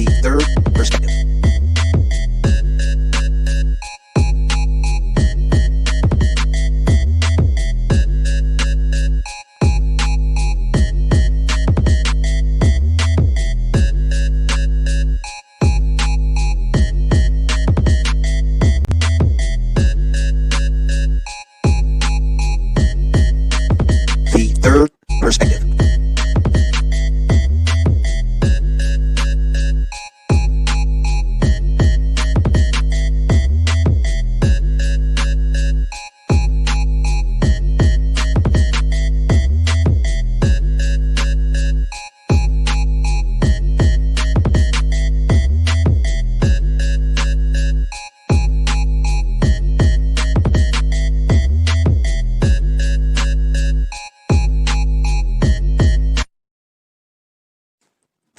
third perspective. The third perspective.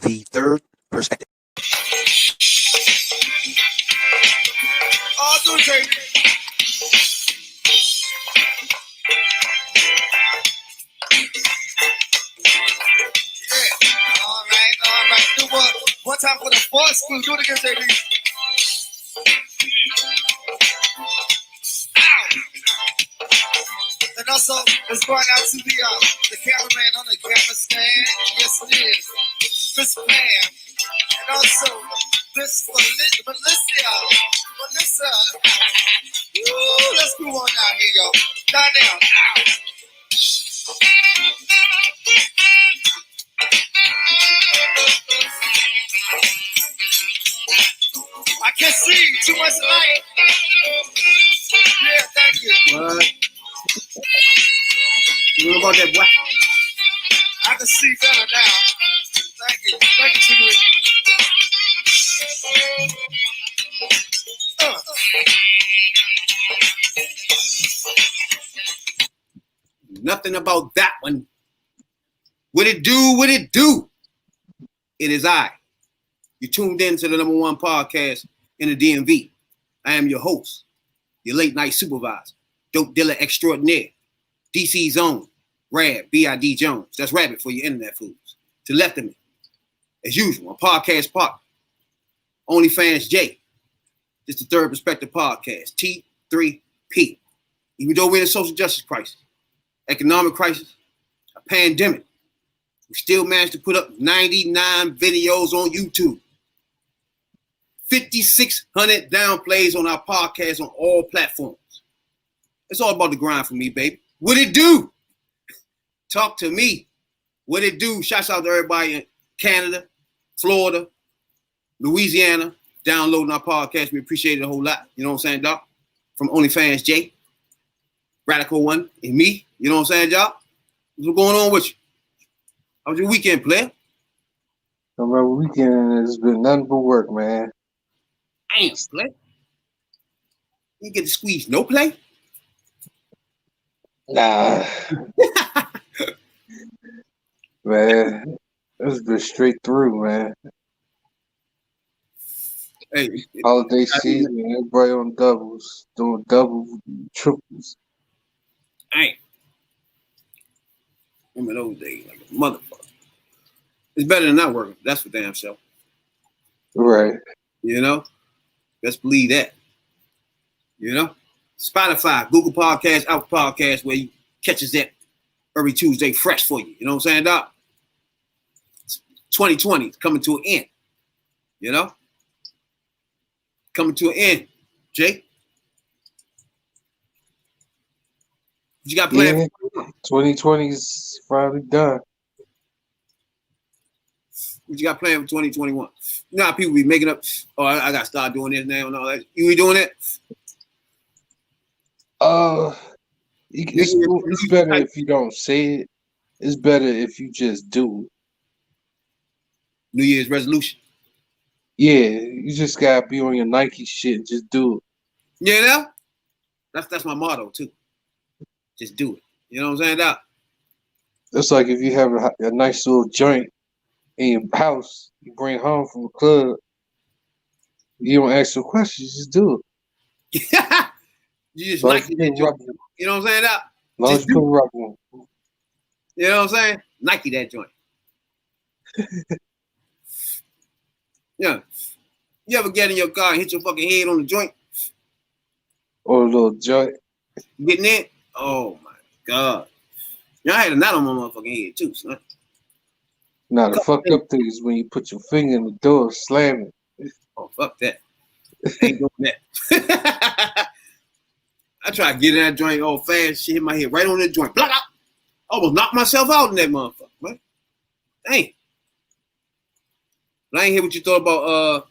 The third perspective. All do it, yeah. All right. Do one time for the force crew. Do it again, JD. Ow. And also, it's going out to the cameraman on the camera stand. Yes, it is. Miss Pam. And also, Miss Melissa. Woo, let's move on down here, y'all. Down. Ow. I can't see too much light. Yeah, thank you. What? What about that boy? I can see better now. Thank you, Chicken. Nothing about that one. What it do? It is I. You tuned in to the number one podcast in the DMV. I am your host, your late night supervisor, dope dealer extraordinaire, DC Zone, Rab, B.I.D. Jones. That's Rabbit for your internet foods. To the left of me, as usual, a podcast partner, OnlyFans J. This is the Third Perspective Podcast, T3P. Even though we're in a social justice crisis, economic crisis, a pandemic, we still managed to put up 99 videos on YouTube. 5,600 downplays on our podcast on all platforms. It's all about the grind for me, baby. What it do? Talk to me. What it do? Shouts out to everybody in Canada, Florida, Louisiana, downloading our podcast. We appreciate it a whole lot. You know what I'm saying, Doc? From OnlyFans J, Radical One, and me. You know what I'm saying, y'all? What's going on with you? How was your weekend, player? My weekend has been nothing but work, man. Damn, play. You get to squeeze no play? Nah. Man, it's been straight through, man. Hey, holiday season, everybody on doubles, doing double, triples. Damn. Remember those days, like a motherfucker. It's better than not working. That's for damn sure. Right. You know? Best believe that. You know? Spotify, Google Podcasts, Apple Podcasts, where you catches that every Tuesday fresh for you. You know what I'm saying, Doc? 2020 is coming to an end. You know? Coming to an end. Jake? What you got planned? Yeah, 2020 is finally done. What you got planned for 2021? You know how people be making up, oh, I got to start doing this now and all that. You be doing it? It's better if you don't say it. It's better if you just do it. New Year's resolution. Yeah, you just gotta be on your Nike shit and just do it. You know? That's my motto too. Just do it. You know what I'm saying, Doc? It's like if you have a nice little joint in your house, you bring it home from the club, you don't ask no questions, just do it. You just Nike that joint. You know what I'm saying, Doc? Long as you put rubber on. You know what I'm saying? Nike that joint. Yeah. You ever get in your car and hit your fucking head on the joint? Or a little joint. Getting in? Oh my God. Y'all had a knot on my motherfucking head too, son. Now the fucked up thing is when you put your finger in the door, slam it. Oh, fuck that. Ain't doing that. I tried to get in that joint all fast. Shit hit my head right on that joint. Blah, blah. Almost knocked myself out in that motherfucker, man. Dang. But I ain't hear what you thought about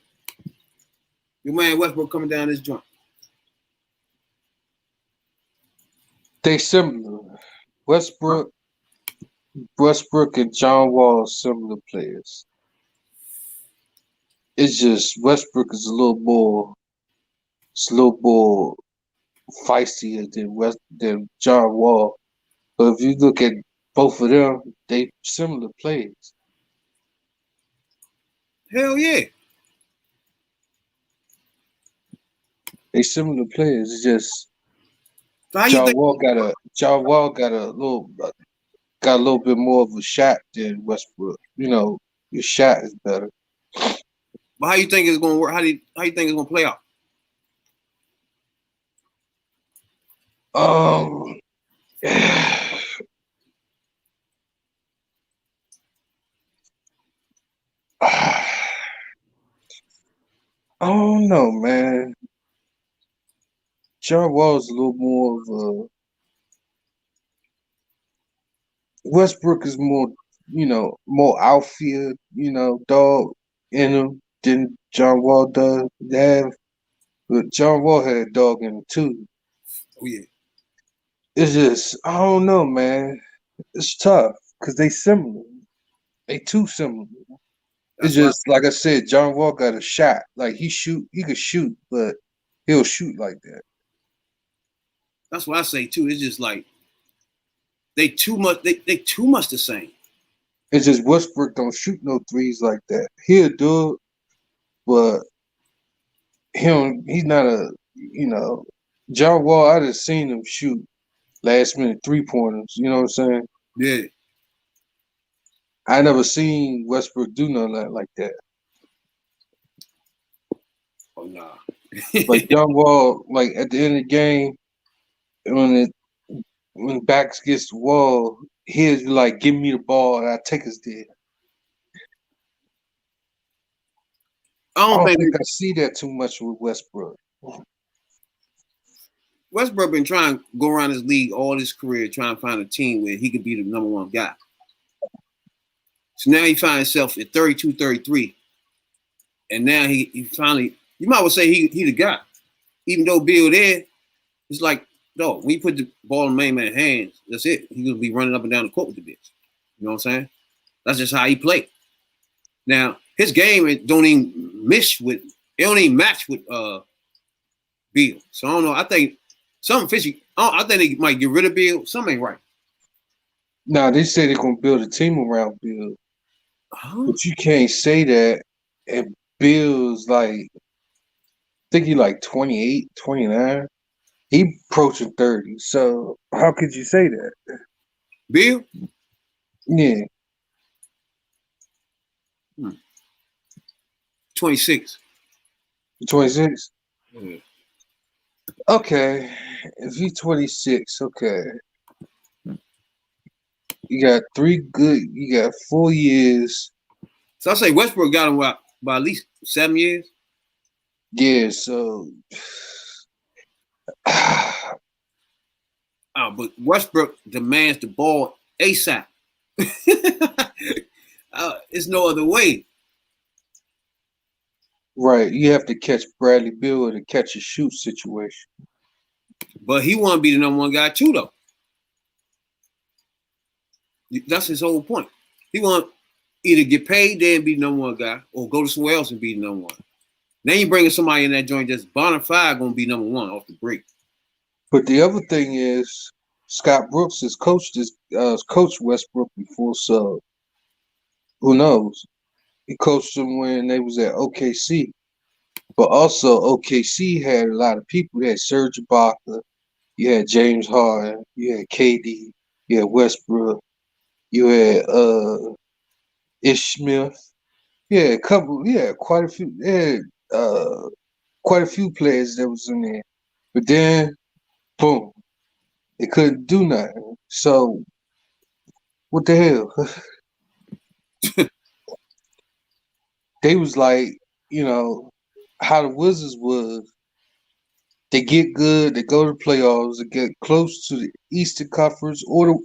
your man Westbrook coming down this joint. They similar. Westbrook and John Wall are similar players. It's just Westbrook is a little more feistier than John Wall. But if you look at both of them, they similar players. Hell yeah. They similar players. It's just So how you John think? Wall got a little bit more of a shot than Westbrook. You know, your shot is better. But how you think it's gonna work? How you think it's gonna play out? I don't know, man. John Wall's a little more of a Westbrook is more, more outfield, dog in him than John Wall does have. But John Wall had a dog in him too. Oh yeah. It's just I don't know, man. It's tough because they similar. They too similar. That's It's just like I said, John Wall got a shot. Like he could shoot, but he'll shoot like that. That's what I say too. It's just like they too much the same. It's just Westbrook don't shoot no threes like that. He'll do it, but he's not John Wall, I just seen him shoot last minute 3-pointers, you know what I'm saying? Yeah. I never seen Westbrook do nothing like that. Oh nah. Like John Wall, like at the end of the game, when backs gets the wall, he'll be like, give me the ball and I take us there. I don't think I see that too much with Westbrook. Westbrook been trying to go around his league all his career trying to find a team where he could be the number one guy. So now he finds himself at 32, 33. And now he finally, you might well say he the guy. Even though Bill there, it's like, no, when you put the ball in the main man's hands, that's it. He's going to be running up and down the court with the bitch. You know what I'm saying? That's just how he play. Now, his game don't even match with Bill. So I don't know. I think something fishy. I think they might get rid of Bill. Something ain't right. Nah, they say they're going to build a team around Bill. Huh? But you can't say that. And Bill's like, I think he like 28, 29. He approaching 30. So how could you say that? Bill? Yeah. 26. 26? Yeah. Okay. If he's 26, okay. You got 4 years. So I say Westbrook got him by at least 7 years. Yeah, so But Westbrook demands the ball ASAP. It's no other way. right. You have to catch Bradley Beal in a catch and shoot situation. But he want to be the number one guy too, though. That's his whole point. He want either get paid there and be the number one guy, or go to somewhere else and be the number one. Then you bringing somebody in that joint that's bonafide going to be number one off the break. But the other thing is, Scott Brooks has coached Westbrook before, so who knows? He coached them when they was at OKC. But also OKC had a lot of people. You had Serge Ibaka, you had James Harden, you had KD, you had Westbrook, you had Ish Smith. Yeah, quite a few. Yeah, quite a few players that was in there, but then boom, they couldn't do nothing. So what the hell? They was like, you know, how the Wizards was. They get good, they go to the playoffs, they get close to the Eastern Conference or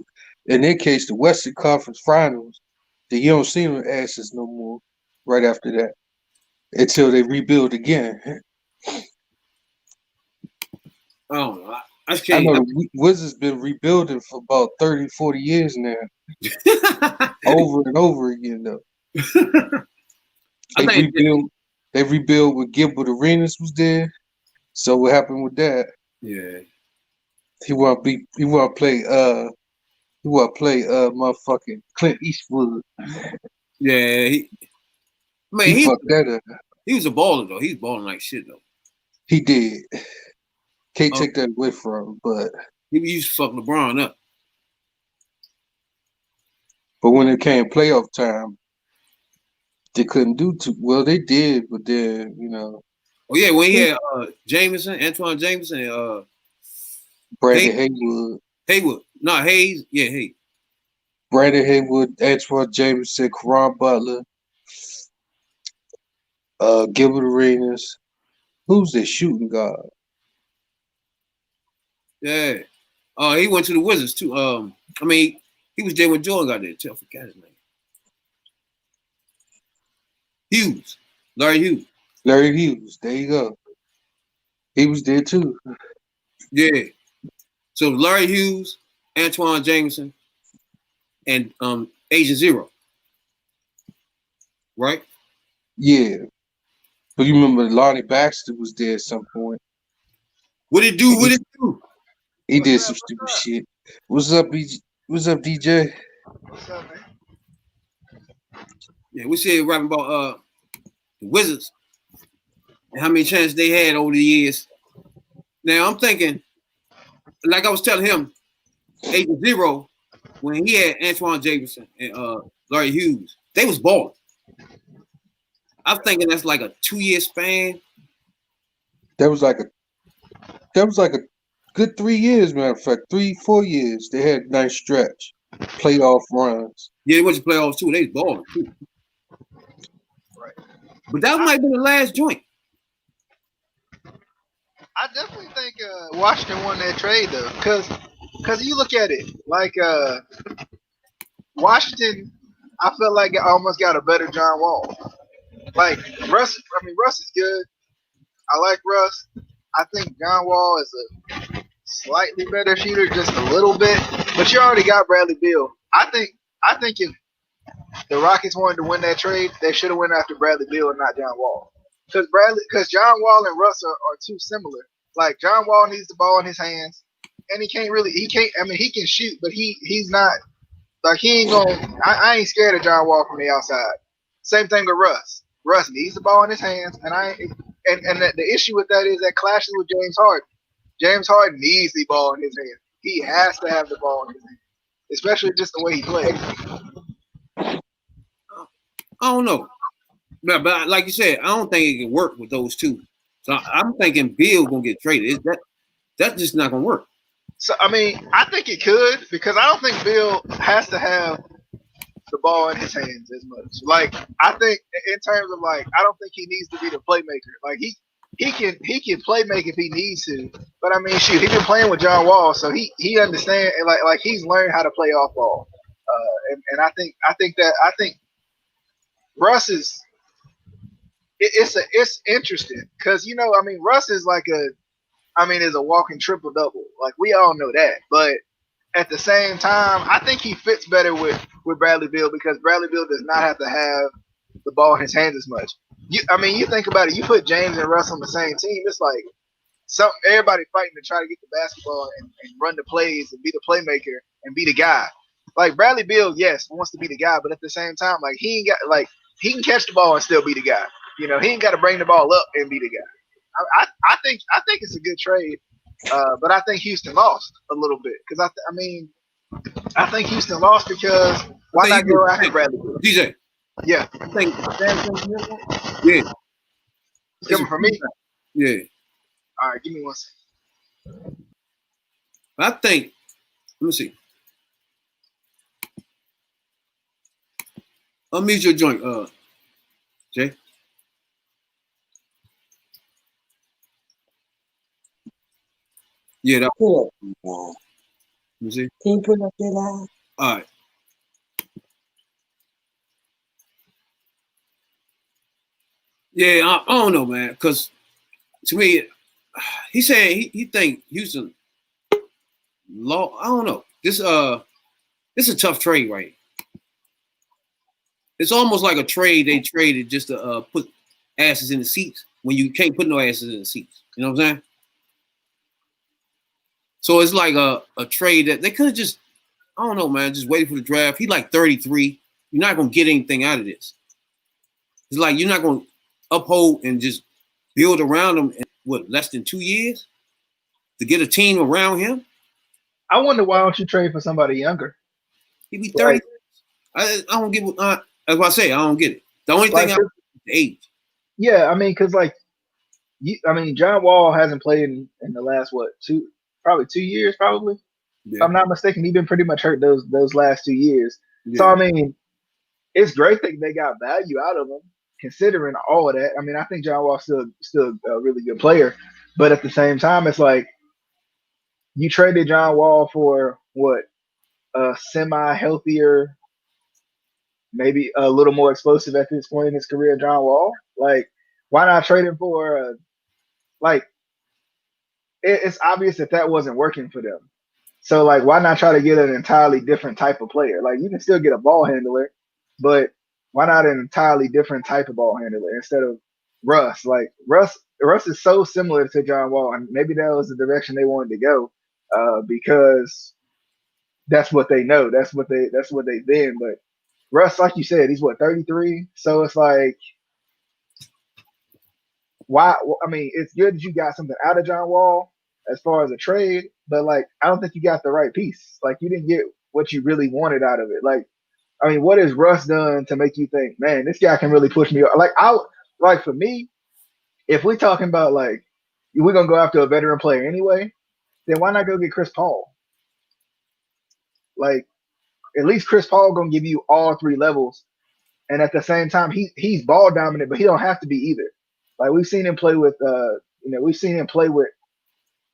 in their case, the Western Conference Finals. Then you don't see them asses no more. Right after that, until they rebuild again. I don't know. I just I can't. know the Wizards been rebuilding for about 30, 40 years now, over and over again though. I They think. rebuild. They rebuild when Gilbert Arenas was there. So what happened with that? Yeah. He want to be. He want to play. He want to play. Motherfucking Clint Eastwood. Yeah. He He fucked that up. he was a baller though. He's balling like shit though. He did. Can't Oh, take that away from him. he used to fuck LeBron up. But when it came playoff time, they couldn't do too well. They did, but then Oh yeah, when he had Antoine Jameson, and Brandon Hay- Haywood, Haywood. No, Hayes. Yeah, Hayes. Brandon Haywood, Antoine Jameson, Caron Butler, Gilbert Arenas. Who's the shooting guard? Yeah. He went to the Wizards too. I mean, he was there when Jordan got there too. I forgot his name. Hughes. Larry Hughes. Larry Hughes. There you go. He was there too. Yeah. So Larry Hughes, Antoine Jameson, and Agent Zero. Right? Yeah. But you remember Lonnie Baxter was there at some point. What it do? What it do? He What's did up, some what's stupid up? shit. What's up, What's up, DJ? What's up, man? Yeah, we said rapping about the Wizards and how many chances they had over the years. Now I'm thinking, like I was telling him, Agent Zero, when he had Antoine Jameson and Larry Hughes, they was balling. I'm thinking that's like a 2-year span. That was like a good 3 years, matter of fact. 3-4 years. They had a nice stretch. Playoff runs. Yeah, they went to playoffs too. They was balling too. Right. But that might be the last joint. I definitely think Washington won that trade though, because you look at it like Washington, I felt like it almost got a better John Wall. Like Russ, Russ is good. I like Russ. I think John Wall is a slightly better shooter, just a little bit. But you already got Bradley Beal. I think if the Rockets wanted to win that trade, they should have went after Bradley Beal and not John Wall. Because John Wall and Russ are too similar. Like John Wall needs the ball in his hands, and he can shoot, but he's not like he ain't gonna. I ain't scared of John Wall from the outside. Same thing with Russ. Russ needs the ball in his hands, and the issue with that is that clashes with James Harden. James Harden needs the ball in his hands. He has to have the ball in his hands, especially just the way he plays. I don't know. But like you said, I don't think it can work with those two. So I'm thinking Beal gonna get traded. That's just not gonna work. So I think it could because I don't think Bill has to have the ball in his hands as much. Like I think in terms of like I don't think he needs to be the playmaker. Like he can play make if he needs to. But shoot, he's been playing with John Wall, so he understands like he's learned how to play off ball. And I think Russ is it's interesting because Russ is like is a walking triple double. Like we all know that, but at the same time, I think he fits better with Bradley Beal because Bradley Beal does not have to have the ball in his hands as much. You think about it. You put James and Russ on the same team, it's like everybody fighting to try to get the basketball and run the plays and be the playmaker and be the guy. Like Bradley Beal, yes, wants to be the guy, but at the same time, like he ain't got he can catch the ball and still be the guy. He ain't got to bring the ball up and be the guy. I think it's a good trade, but I think Houston lost a little bit because I think Houston lost because why not go after Bradley Beal? DJ, Yeah, I think yeah, it's coming from me. yeah. All right, give me 1 second. I think. Let me see. Unmute your joint, Jay. Yeah, that. Pull up. Let me see. Can you pull up that line? All right. Yeah, I don't know, man. Because to me, he said he think Houston law. I don't know. This is a tough trade, right? It's almost like a trade they traded just to put asses in the seats when you can't put no asses in the seats. You know what I'm saying? So it's like a trade that they could have just, I don't know, man, just waited for the draft. He like 33. You're not gonna get anything out of this. It's like you're not gonna uphold and just build around him in what, less than 2 years to get a team around him. I wonder why don't you trade for somebody younger? He'd be 30. I don't get what that's what I say. I don't get it. The only thing I is the age. Yeah, I mean, because John Wall hasn't played in the last probably 2 years, probably. Yeah. If I'm not mistaken, he's been pretty much hurt those last 2 years. Yeah. So I mean, it's great that they got value out of him, considering all of that. I mean, I think John Wall's still a really good player, but at the same time, it's like you traded John Wall for what, a semi-healthier, maybe a little more explosive at this point in his career, John Wall. Like, why not trade him for it's obvious that wasn't working for them. So like, why not try to get an entirely different type of player? Like, you can still get a ball handler, but why not an entirely different type of ball handler instead of Russ? Like Russ is so similar to John Wall, and maybe that was the direction they wanted to go, because that's what they know. That's what they've been. But Russ, like you said, he's what, 33? So it's like, why? I mean, it's good that you got something out of John Wall as far as a trade, but like, I don't think you got the right piece. Like, you didn't get what you really wanted out of it. Like, I mean, what has Russ done to make you think, man, this guy can really push me? Like for me, if we're talking about like, we're gonna go after a veteran player anyway, then why not go get Chris Paul? Like, at least Chris Paul gonna give you all 3 levels, and at the same time, he's ball dominant, but he don't have to be either. Like, we've seen him play with, we've seen him play with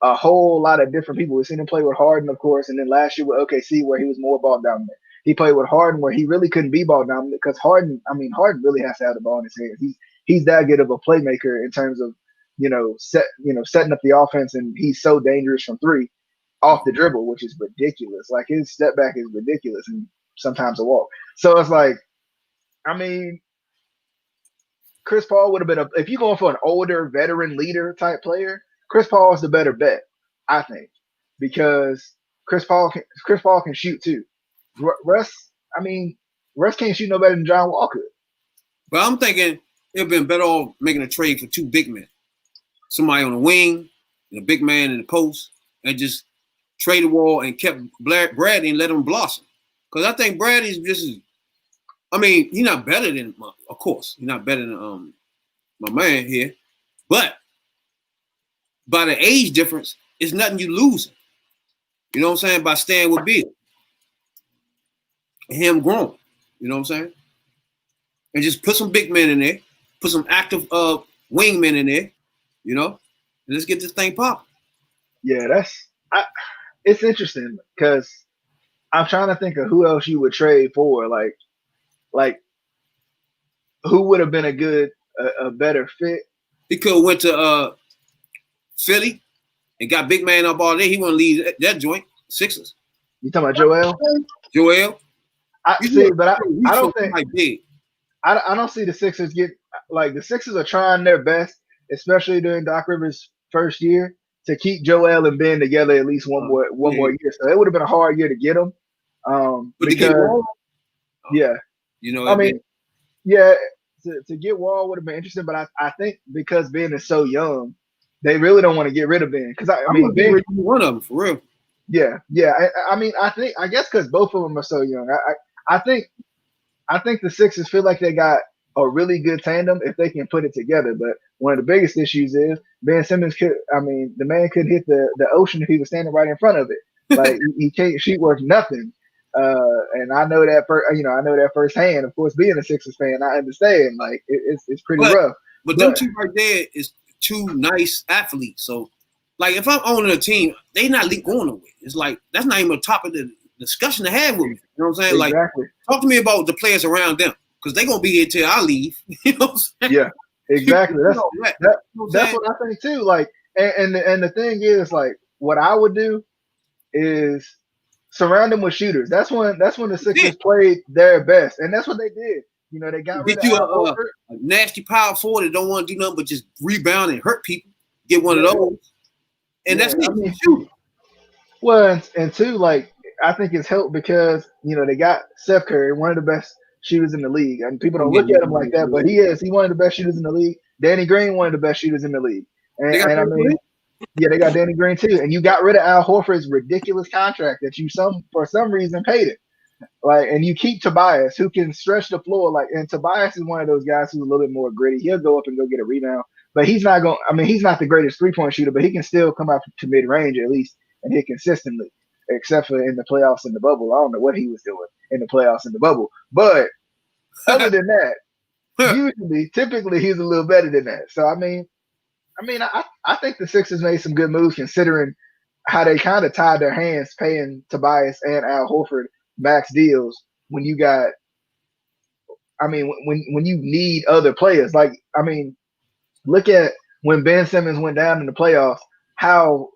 a whole lot of different people. We've seen him play with Harden, of course, and then last year with OKC, where he was more ball dominant. He played with Harden, where he really couldn't be ball dominant because Harden really has to have the ball in his hands. He's that good of a playmaker in terms of, setting up the offense, and he's so dangerous from 3 off the dribble, which is ridiculous. Like, his step back is ridiculous, and sometimes a walk. So it's like, I mean, Chris Paul would have been if you're going for an older veteran leader type player, Chris Paul is the better bet, I think, because Chris Paul can shoot too. Russ can't shoot no better than John Wall could. But I'm thinking it'd been better off making a trade for 2 big men, somebody on the wing and a big man in the post, and just traded Wall and kept Bradley and let him blossom. Because I think Bradley's just as, I mean, he's not better than, of course, he's not better than my man here, but by the age difference, it's nothing you losing. You know what I'm saying? By staying with Bill. Him growing. You know what I'm saying? And just put some big men in there, put some active wing men in there, and let's get this thing popping. Yeah, it's interesting because I'm trying to think of who else you would trade for. Like who would have been a better fit? He could have went to Philly and got big man up all day. He wouldn't leave that joint. Sixers. You talking about Joel? Joel. I don't think like big. I don't see the Sixers get, like, the Sixers are trying their best, especially during Doc Rivers' first year, to keep Joel and Ben together at least one more year. So it would have been a hard year to get them. But to get Wall, yeah, I mean, yeah, to get Wall would have been interesting, but I think because Ben is so young, they really don't want to get rid of Ben. Because I mean, Ben, one of them for real. Yeah. I guess because both of them are so young. I I think the Sixers feel like they got a really good tandem if they can put it together. But one of the biggest issues is Ben Simmons could. I mean, the man could hit the ocean if he was standing right in front of it. Like he can't shoot worth nothing. And I know that I know that firsthand. Of course, being a Sixers fan, I understand. Like it's pretty rough. But them two right there is two nice athletes. So, like, if I'm owning a team, they not going nowhere. It's like that's not even a top of the discussion to have with me. You know what I'm saying? Exactly. Like, talk to me about the players around them because they're gonna be here till I leave. You know what I'm saying? Yeah, exactly. That's that's what I think too. Like, and the thing is, like, what I would do is surround them with shooters. That's when the Sixers played their best, and that's what they did. You know, they got rid of Al Horford. A nasty power forward that don't want to do nothing but just rebound and hurt people. Get one of those, and that's shooting. Well, and two, like, I think it's helped because they got Seth Curry, one of the best shooters in the league, and people don't look at him like that, but he's one of the best shooters in the league. Danny Green, one of the best shooters in the league, and I mean. Yeah, they got Danny Green too, and you got rid of Al Horford's ridiculous contract that you for some reason paid him. Like, and you keep Tobias, who can stretch the floor. Like, and Tobias is one of those guys who's a little bit more gritty. He'll go up and go get a rebound, but he's not going. I mean, he's not the greatest 3-point shooter, but he can still come out to mid range at least and hit consistently. Except for in the playoffs in the bubble, I don't know what he was doing in the playoffs in the bubble. But other than that, typically he's a little better than that. So I mean, I think the Sixers made some good moves considering how they kind of tied their hands paying Tobias and Al Horford max deals when you got when you need other players. Like, I mean, look at when Ben Simmons went down in the playoffs, how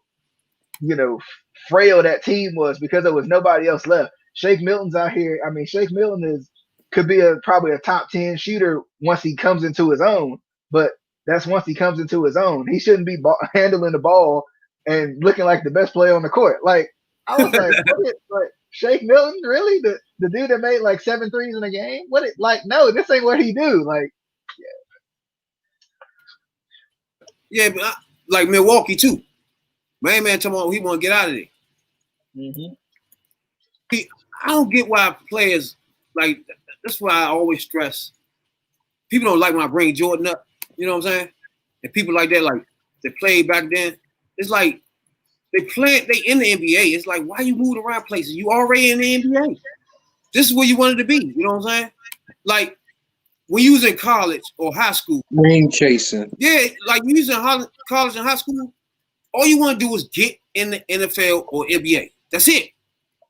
frail that team was because there was nobody else left. Shake Milton's out here. I mean, Shake Milton could be probably a top 10 shooter once he comes into his own, but that's once he comes into his own. He shouldn't be handling the ball and looking like the best player on the court. Like, I was like, Shake Milton, really? The dude that made like 7 threes in a game? No, this ain't what he do. Like, yeah, but like Milwaukee too. Man, talking about he want to get out of there. Mm-hmm. I don't get why players like. That's why I always stress. People don't like when I bring Jordan up. You know what I'm saying? And people like that, like they played back then. It's like they in the NBA. It's like, why you moving around places? You already in the NBA. This is where you wanted to be. You know what I'm saying? Like when you was in college or high school. Ring chasing. Yeah, like you was in college and high school. All you want to do is get in the NFL or NBA. That's it.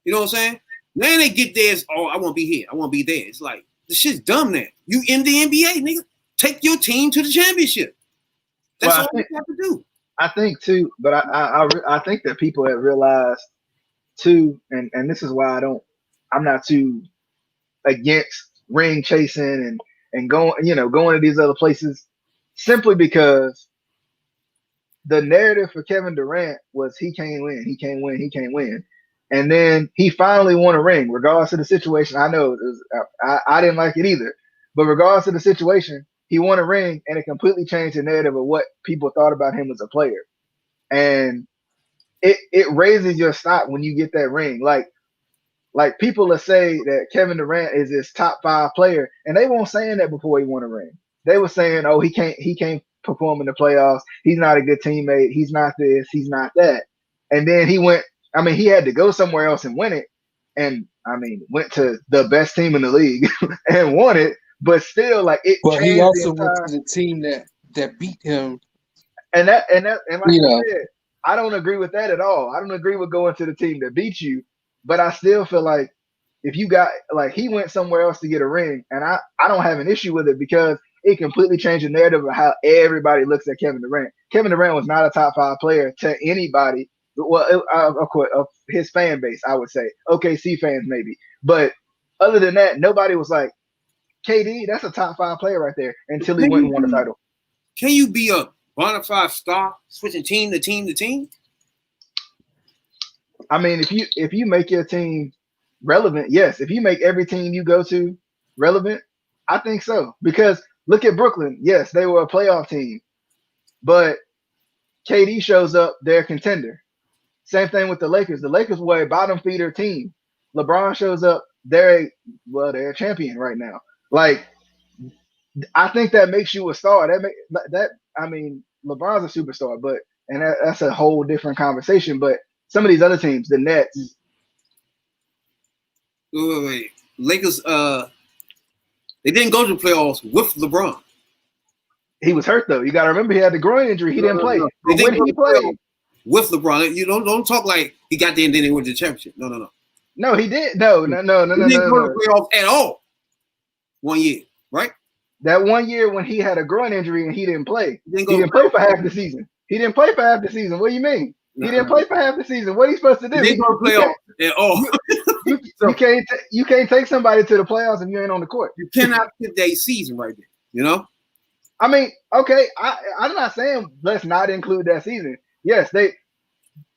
You know what I'm saying? Then they get there. I want to be here. I want to be there. It's like, this shit's dumb now. You in the NBA, nigga. Take your team to the championship. That's all you have to do. I think too, but I think that people have realized too, and this is why I'm not too against ring chasing and going to these other places, simply because the narrative for Kevin Durant was he can't win. And then he finally won a ring, regardless of the situation. I know I didn't like it either, but regardless of the situation, he won a ring, and it completely changed the narrative of what people thought about him as a player. And it raises your stock when you get that ring. Like people will say that Kevin Durant is his top 5 player, and they weren't saying that before he won a ring. They were saying, oh, he can't perform in the playoffs. He's not a good teammate. He's not this. He's not that. And then he had to go somewhere else and win it. And went to the best team in the league and won it. But still, like it. But he also went to the team that beat him. And like I said, I don't agree with that at all. I don't agree with going to the team that beat you. But I still feel like if you got he went somewhere else to get a ring, and I don't have an issue with it because it completely changed the narrative of how everybody looks at Kevin Durant. Kevin Durant was not a top 5 player to anybody. Well, of course, of his fan base, I would say OKC fans maybe, but other than that, nobody was like, KD, that's a top 5 player right there until he went and won the title. Can you be a bona fide star switching team to team to team? I mean, if you make your team relevant, yes. If you make every team you go to relevant, I think so. Because look at Brooklyn. Yes, they were a playoff team, but KD shows up, they're a contender. Same thing with the Lakers. The Lakers were a bottom feeder team. LeBron shows up, they're a champion right now. Like, I think that makes you a star. I mean, LeBron's a superstar, but that's a whole different conversation. But some of these other teams, the Nets, Wait. Lakers, they didn't go to the playoffs with LeBron. he was hurt though. You got to remember he had the groin injury. He didn't play. They But didn't when go he to the playoffs played, with LeBron. You don't talk like he got there and then they went to the championship. No. no, he did. No. He didn't go to the playoffs at all. 1 year, right? That 1 year when he had a groin injury and he didn't play. He He didn't play for half the season. He didn't play for half the season. What do you mean? He didn't play for half the season. What are you supposed to do? He didn't go to the playoffs at all. You can't take somebody to the playoffs if you ain't on the court. You cannot put their season right there. You know? I mean, okay, I'm not saying let's not include that season. Yes, they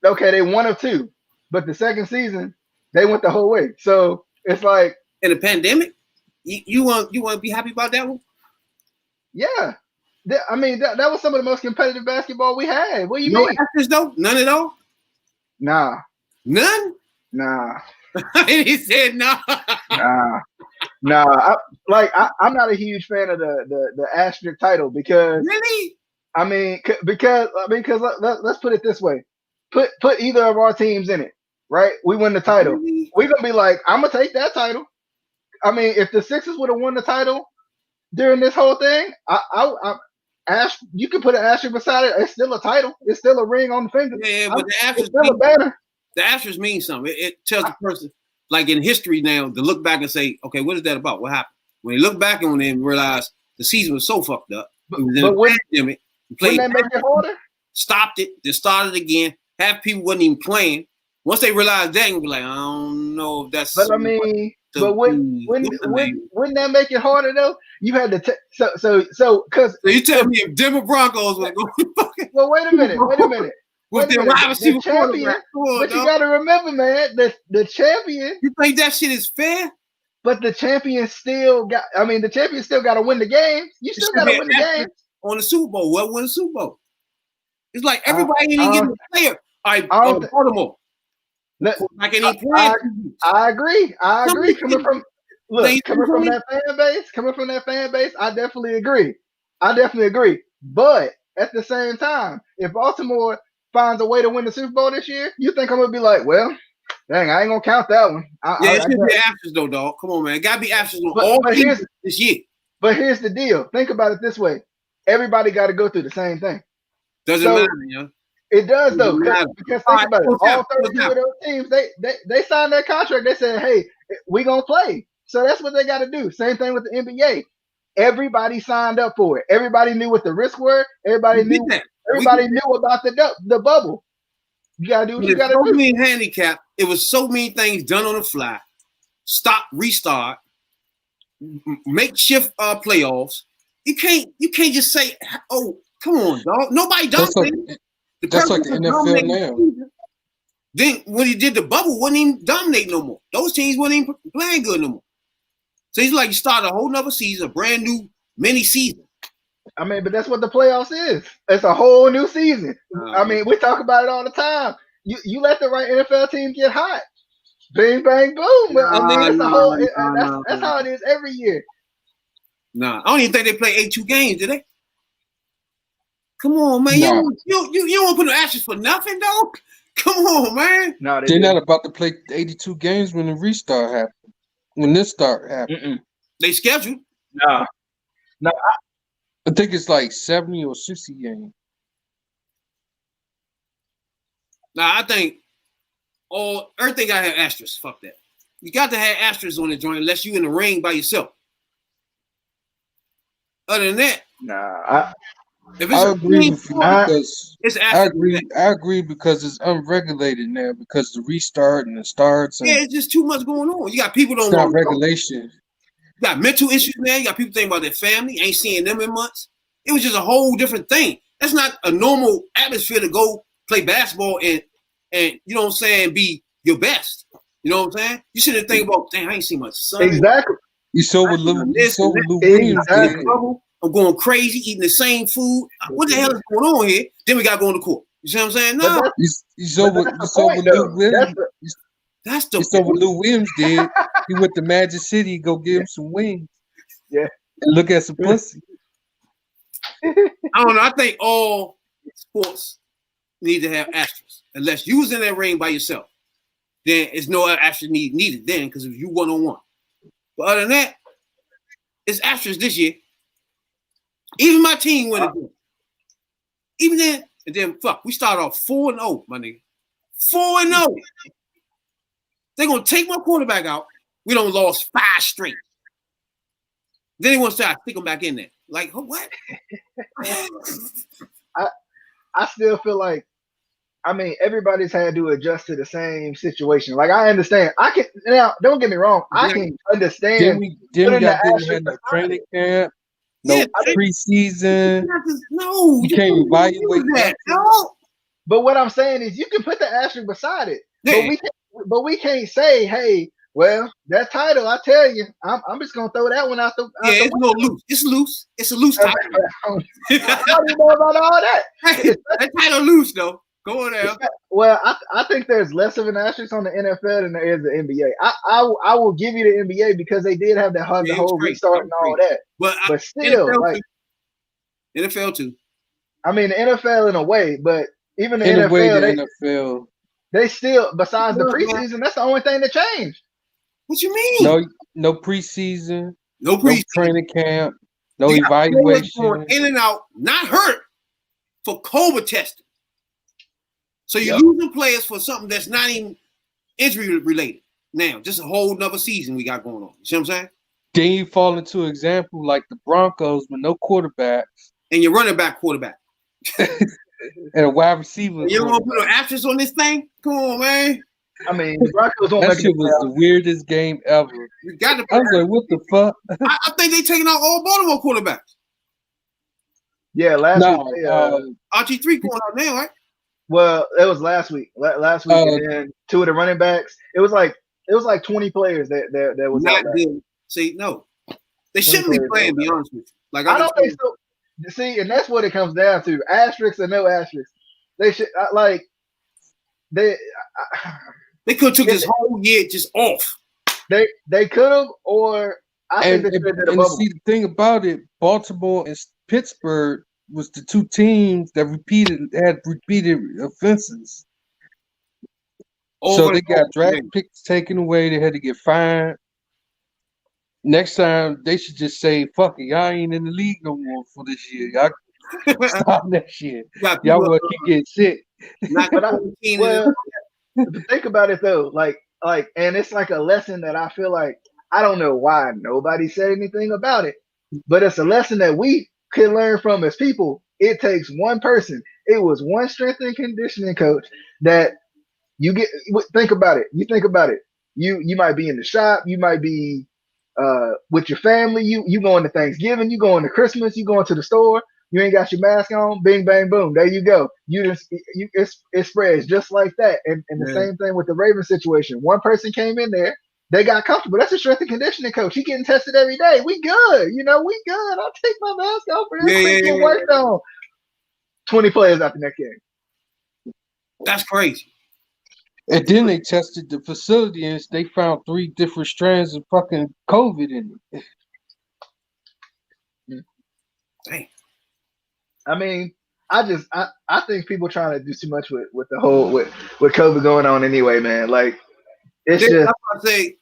won of two, but the second season they went the whole way. So it's like In the pandemic, you want to be happy about that one? yeah. I mean, that was some of the most competitive basketball we had. What do you No mean? Ashes though? None at all? Nah. None? He said no. Nah. I'm not a huge fan of the asterisk title because Really? because let's put it this way. Put either of our teams in it, right? We win the title. Really? We're gonna be like, I'm gonna take that title. I mean, if the Sixers would have won the title during this whole thing, you can put an asterisk beside it. It's still a title. It's still a ring on the finger. Yeah, but the It's ashes still a banner. the ashes mean something. It tells the person, like in history now, to look back and say, okay, what is that about? What happened? When they look back on it and realize the season was so fucked up, it was in But a pandemic. Wouldn't that make it harder? Stopped it, then started again. Half people wasn't even playing. Once they realized that, you'd be like, I don't know if that's. But I mean, but wouldn't that make it harder though? You had to so because So you tell me if Denver Broncos would go fucking well, wait a minute. with their wide receiver champion, quarterback, come on, but you dog. got to remember, man, the champion. You think that shit is fair? But the champion still got. I mean, the champion still got to win the game. You still got to win the game. On the Super Bowl, what won the Super Bowl? It's like everybody ain't getting a player. All right, Baltimore. Like any player. I agree. Somebody Coming from that fan base, I definitely agree. But at the same time, if Baltimore finds a way to win the Super Bowl this year, you think I'm gonna be like, well, dang, I ain't gonna count that one. It should be Ashes though, dog. Come on, man. It gotta be Ashes on all teams this year. But here's the deal. Think about it this way. Everybody got to go through the same thing. Doesn't matter, you know. It does though, because think about it. All 32 down. of those teams, they signed their contract. They said, "Hey, we gonna play." So that's what they got to do. Same thing with the NBA. Everybody signed up for it. Everybody knew what the risks were. Everybody knew about the bubble. You gotta do what you gotta do. Many handicap. It was so many things done on the fly. Stop, restart, makeshift playoffs. You can't just say, "Oh, come on, dog." Nobody dominated. That's like the NFL now. Then when he did the bubble, wasn't even dominating no more. Those teams wasn't even playing good no more. So he's like, you start a whole nother season, a brand new mini season. I mean, but that's what the playoffs is. It's a whole new season. I mean, we talk about it all the time. You let the right NFL team get hot. Bing, bang, boom. I mean, that's how it is every year. Nah, I don't even think they play 82 games, did they? Come on, man. No. You don't put no Ashes for nothing, dog. Come on, man. No, They're not about to play 82 games when the restart happened. When this start happened. They scheduled. No. I think it's like 70 or 60 games. Nah, I think everything gotta have asterisks. Fuck that. You got to have asterisks on the joint unless you in the ring by yourself. Other than that, if it's I a agree team with you sport, because it's I asterisk. agree because it's unregulated now because the restart and the starts and Yeah, it's just too much going on. You got people don't it's not want regulation. You got mental issues, man. You got people thinking about their family, ain't seeing them in months. It was just a whole different thing. That's not a normal atmosphere to go play basketball and you know what I'm saying, be your best. You know what I'm saying? You shouldn't think about, dang, I ain't seen my son. Exactly. You saw what Lou Williams did. I'm going crazy, eating the same food. What the hell is going on here? Then we got to go on the court. You see what I'm saying? No. You saw what Lou Williams. That's You saw what Lou Williams did He went to Magic City, go give him some wings. Yeah. And look at some pussy. I don't know. I think all sports need to have asterisks. Unless you was in that ring by yourself, then it's no asterisk needed then because if you 1-on-1. But other than that, it's asterisks this year. Even my team went again. Even then, and then fuck, we started off 4-0, my nigga. 4-0. They're gonna take my quarterback out. We don't lost 5 straight. Then they want to say I stick him back in there. Like, what? I still feel like, I mean, everybody's had to adjust to the same situation. Like, I understand. I can now. Don't get me wrong. I can understand. Then we putting got the didn't have no asterisk training camp, no Yeah, preseason. No, You can't evaluate that. that. No. But what I'm saying is, you can put the asterisk beside it. Yeah. But we can't say, hey, well, that title, I tell you, I'm just gonna throw that one out the. Out Yeah, the it's no loose. It's loose. It's a loose title. I don't know about all that. That title loose though. Go on there. Well, I think there's less of an asterisk on the NFL than there is the NBA. I will give you the NBA because they did have that hard Yeah, the it was whole great. restart and all that. But still, NFL like too. NFL too. I mean, the NFL in a way, but even the In a way, NFL, the NFL. they still besides the preseason, that's the only thing that changed. What you mean? No preseason, No no preseason. training camp, no They got players evaluation. going in and out, not hurt for COVID testing. So you're Yep. losing players for something that's not even injury related. Now, just a whole nother season we got going on. You see what I'm saying? Then you fall into an example like the Broncos with no quarterback And your running back quarterback. and a wide receiver. You don't want to put an asterisk on this thing? Come on, man. I mean, the Broncos won't That make shit it. was the weirdest game ever. We got to. I was like, what the fuck? I think they taking out all Baltimore quarterbacks. Yeah, last No, week. RG3 going out now, right? Well, it was last week. Last week, and then 2 of the running backs. It was like 20 players that was Not out there. good. See, no, they shouldn't be playing. Be honest with you. Like I don't think so. See, and that's what it comes down to: asterisks or no asterisks. They should like they could have took this whole year just off. they could have, or I think they should have did a And bubble. see, the thing about it, Baltimore and Pittsburgh was the 2 teams that had repeated offenses. So they got draft picks taken away. They had to get fined. Next time they should just say, "Fuck it, y'all ain't in the league no more for this year. Y'all stop that shit. Y'all want to keep getting sick." Well, think about it though, like, and it's like a lesson that I feel like I don't know why nobody said anything about it, but it's a lesson that we can learn from as people. It takes one person. It was one strength and conditioning coach that you get. Think about it. You think about it. You might be in the shop. You might be with your family. You going to Thanksgiving. You going to Christmas. You going to the store. You ain't got your mask on. Bing, bang, boom. There you go. It spreads just like that. And the same thing with the Ravens situation. One person came in there. They got comfortable. That's a strength and conditioning coach. He getting tested every day. We good. We good. I'll take my mask off for him. Get worked on. 20 players out the next game. That's crazy. And then they tested the facility and they found 3 different strands of fucking COVID in it. Dang. I mean, I think people trying to do too much with the whole with COVID going on anyway, man. Like it's just. That's why I say.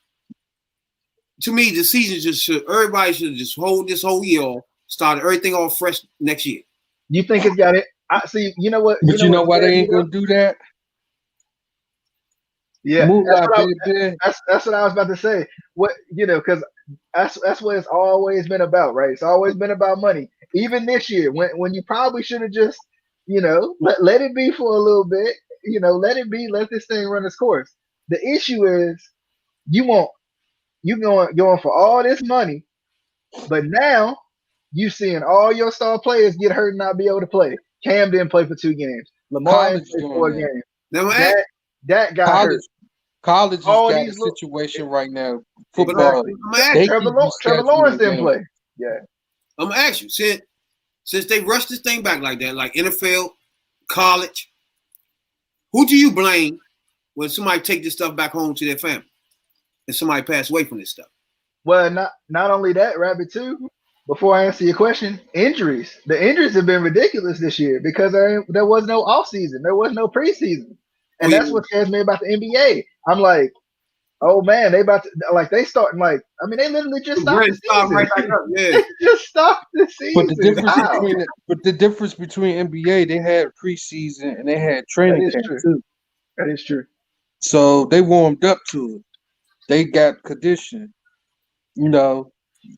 To me, the season everybody should just hold this whole year off, start everything off fresh next year. You think it's got it? I see. You know what? But you know why they ain't gonna do that? Yeah, that's what I was about to say. What because that's what it's always been about, right? It's always been about money. Even this year, when you probably should have just let it be for a little bit. Let it be. Let this thing run its course. The issue is you going for all this money, but now you seeing all your star players get hurt and not be able to play. Cam didn't play for 2 games. Lamar didn't play 4 games. That got hurt. College has got a situation right now. Football. Trevor Lawrence didn't play. Yeah. I'm gonna ask you, since they rushed this thing back like that, like NFL, college, who do you blame when somebody take this stuff back home to their family? and somebody passed away from this stuff. Well, not only that, Rabbit too. Before I answer your question, injuries. The injuries have been ridiculous this year because there was no off season, there was no preseason, and that's what scares me about the NBA. I'm like, oh man, they about to they starting they literally just stopped the season. Right back up. Yeah. They just stopped the season. But the difference between NBA, they had preseason and they had training camp too. That is true. So they warmed up to it. They got conditioned. You know,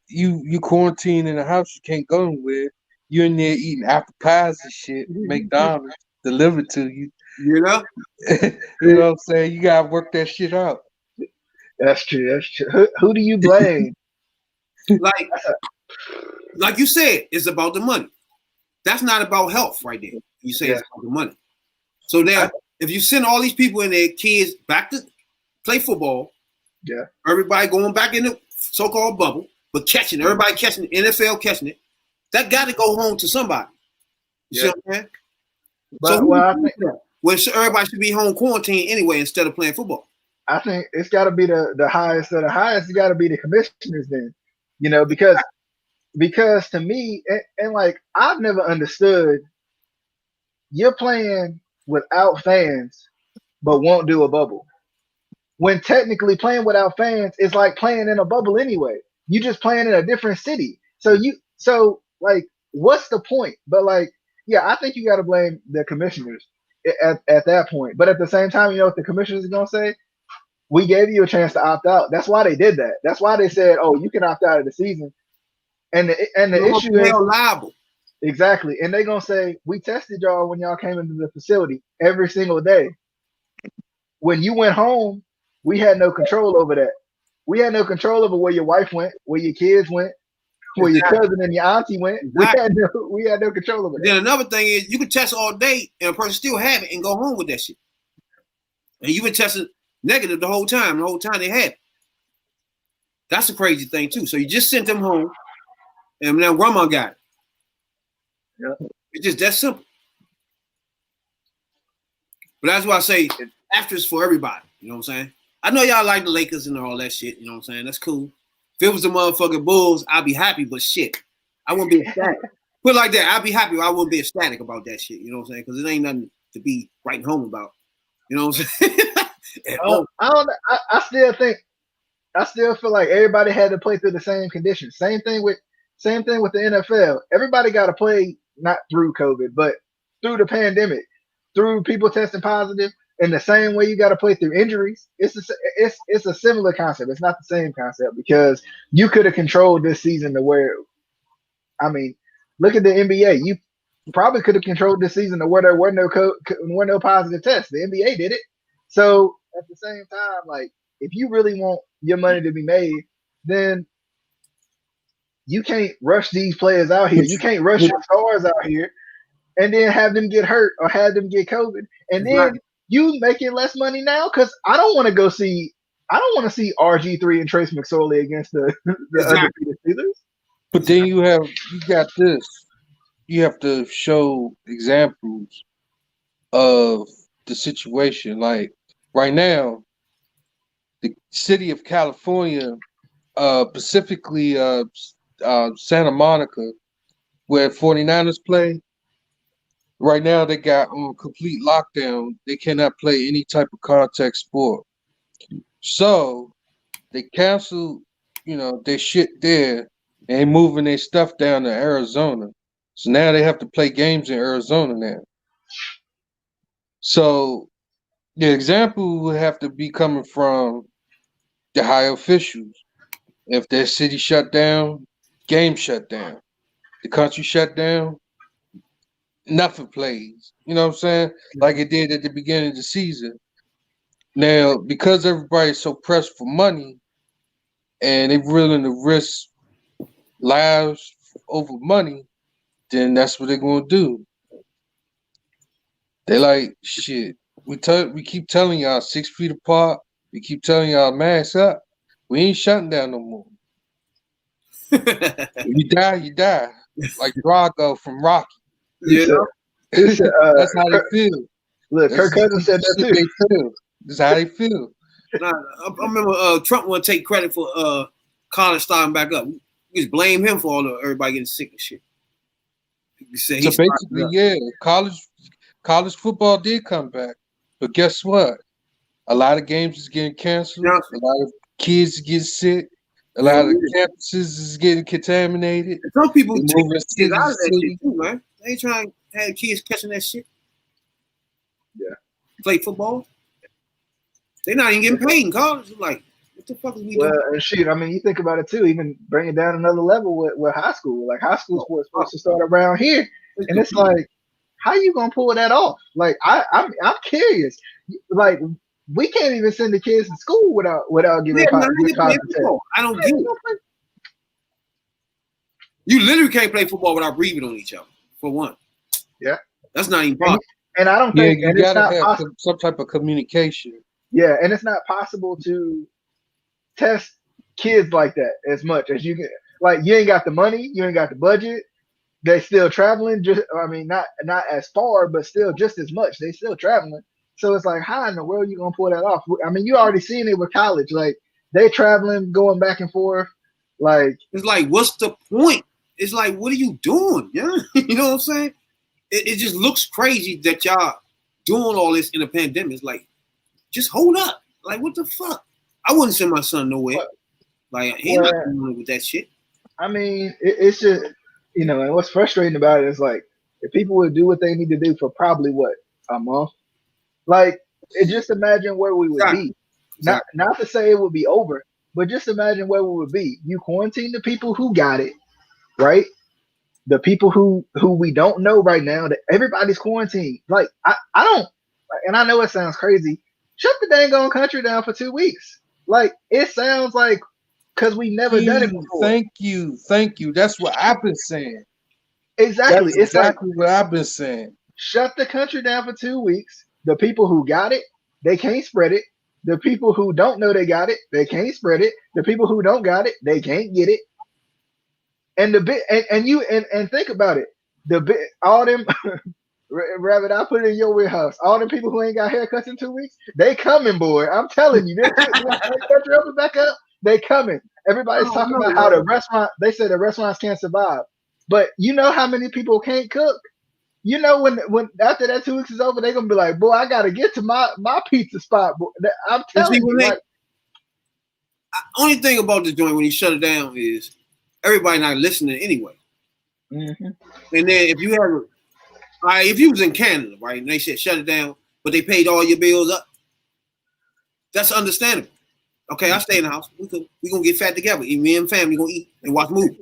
you quarantine in the house, you can't go anywhere. You're in there eating apple pies and shit, McDonald's delivered to you. You know? You know what I'm saying? You gotta work that shit out. That's true. That's true. Who do you blame? Like you said, it's about the money. That's not about health right there. You say it's about the money. So now, if you send all these people and their kids back to play football, everybody going back in the so-called bubble, but everybody catching the NFL catching it, that got to go home to somebody. You see what I'm saying? So I think everybody should be home quarantined anyway instead of playing football. I think it's got to be the highest of the highest. It got to be the commissioners then, because to me, and I've never understood, you're playing without fans, but won't do a bubble. When technically playing without fans is like playing in a bubble anyway. You just playing in a different city. So what's the point? But I think you got to blame the commissioners at that point. But at the same time, you know what the commissioners are gonna say? We gave you a chance to opt out. That's why they did that. That's why they said, "Oh, you can opt out of the season." And the issue is liable. Exactly. And they're gonna say, "We tested y'all when y'all came into the facility every single day. When you went home, we had no control over that. We had no control over where your wife went, where your kids went, where your cousin and your auntie went. Exactly. We had no control over that." Then another thing is you can test all day and a person still have it and go home with that shit. And you've been testing negative the whole time they had it. That's a crazy thing too. So you just sent them home and now grandma got it. Yeah. It's just that simple. But that's why I say asterisks for everybody. You know what I'm saying? I know y'all like the Lakers and all that shit. You know what I'm saying? That's cool. If it was the motherfucking Bulls, I'd be happy, but shit, I wouldn't be ecstatic. Put it like that. I'd be happy, but I wouldn't be ecstatic about that shit. You know what I'm saying? Because it ain't nothing to be writing home about. You know what I'm saying? I still feel like everybody had to play through the same conditions. Same thing with the NFL. Everybody got to play not through COVID, but through the pandemic, through people testing positive. In the same way, you got to play through injuries. It's a similar concept. It's not the same concept because you could have controlled this season to where, look at the NBA. You probably could have controlled this season to where there were no positive tests. The NBA did it. So at the same time, if you really want your money to be made, then you can't rush these players out here. You can't rush your stars out here and then have them get hurt or have them get COVID. And then you making less money now because I don't want to see RG3 and Trace McSorley against the undefeated Steelers. But then you got this. You have to show examples of the situation. Like right now, the city of California, specifically Santa Monica, where 49ers play, right now they got on complete lockdown. They cannot play any type of contact sport. So they canceled, their shit there and moving their stuff down to Arizona. So now they have to play games in Arizona now. So the example would have to be coming from the high officials. If their city shut down, game shut down. The country shut down, nothing plays. You know what I'm saying? Like it did at the beginning of the season. Now, because everybody's so pressed for money and they're willing to risk lives over money, then that's what they're going to do. They like, shit, we keep telling y'all 6 feet apart. We keep telling y'all mask up. We ain't shutting down no more. You die. Like Drago from Rocky. Yeah. That's how they feel. Look, Kirk Cousins said that too. That's how they feel. Nah, I remember Trump want to take credit for college starting back up. We just blame him for everybody getting sick and shit. He said So he started basically, up. yeah, college football did come back, but guess what? A lot of games is getting canceled. Yeah. A lot of kids get sick. A Yeah, lot of yeah. campuses is getting contaminated. And some people They take moving kids city out to of that city. shit too, man. They ain't trying to have kids catching that shit. Yeah. Play football. They're not even getting paid in college. It's like, what the fuck is we Well, doing? and shoot, I mean, you think about it too. Even bring it down another level with high school. Like high school sports supposed to start around here, and it's like, how you gonna pull that off? Like I'm curious. Like we can't even send the kids to school without giving Yeah, man, positive they play test. football. I don't get it. You literally can't play football without breathing on each other, for one. Yeah. That's not even possible. And I don't Yeah, think, you and it's gotta not have possible. some type of communication. Yeah, and it's not possible to test kids like that as much as you get. Like you ain't got the money, you ain't got the budget. They still traveling. Just I mean, not as far, but still just as much. They still traveling. So it's like, how in the world you gonna pull that off? I mean, you already seen it with college. Like they traveling, going back and forth. Like It's like, what's the point? It's like, what are you doing? Yeah, you know what I'm saying? It just looks crazy that y'all doing all this in a pandemic. It's like, just hold up. Like, what the fuck? I wouldn't send my son nowhere. Like, he not doing with that shit. I mean, it's just and what's frustrating about it is like if people would do what they need to do for probably what a month, like just imagine where we would be. Not to say it would be over, but just imagine where we would be. You quarantine the people who got it, right? The people who we don't know right now, that everybody's quarantined. Like I don't, and I know it sounds crazy. Shut the dang on country down for 2 weeks. Like it sounds like because we never done it before. Thank you. That's what I've been saying. Exactly. That's It's exactly what I've been saying. Shut the country down for 2 weeks. The people who got it, they can't spread it. The people who don't know they got it, they can't spread it. The people who don't got it, they can't get it. And the bit and think about it. The bit all them Rabbit, I put it in your warehouse. All them people who ain't got haircuts in 2 weeks, they coming, boy. I'm telling you, this country up and back up, they coming. Everybody's talking about how the restaurant. They say the restaurants can't survive, but you know how many people can't cook. You know when after that 2 weeks is over, they're gonna be like, boy, I gotta get to my pizza spot. Boy. I'm telling you, like, only thing about the joint when he shut it down is everybody not listening anyway. Mm-hmm. And then if you have, if you was in Canada, right, and they said shut it down, but they paid all your bills up, that's understandable. Okay, I stay in the house. We gonna get fat together. Me and family gonna eat and watch movies.